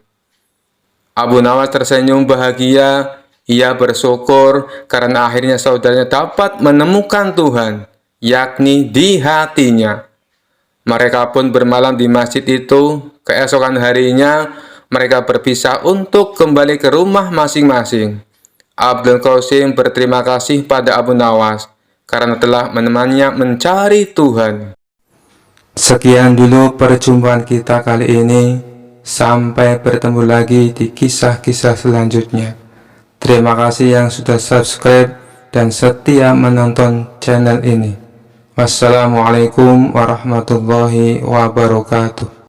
Abu Nawas tersenyum bahagia. Ia bersyukur karena akhirnya saudaranya dapat menemukan Tuhan, yakni di hatinya. Mereka pun bermalam di masjid itu. Keesokan harinya, mereka berpisah untuk kembali ke rumah masing-masing. Abdul Qasim berterima kasih pada Abu Nawas karena telah menemaninya mencari Tuhan. Sekian dulu perjumpaan kita kali ini. Sampai bertemu lagi di kisah-kisah selanjutnya. Terima kasih yang sudah subscribe dan setia menonton channel ini. Wassalamualaikum warahmatullahi wabarakatuh.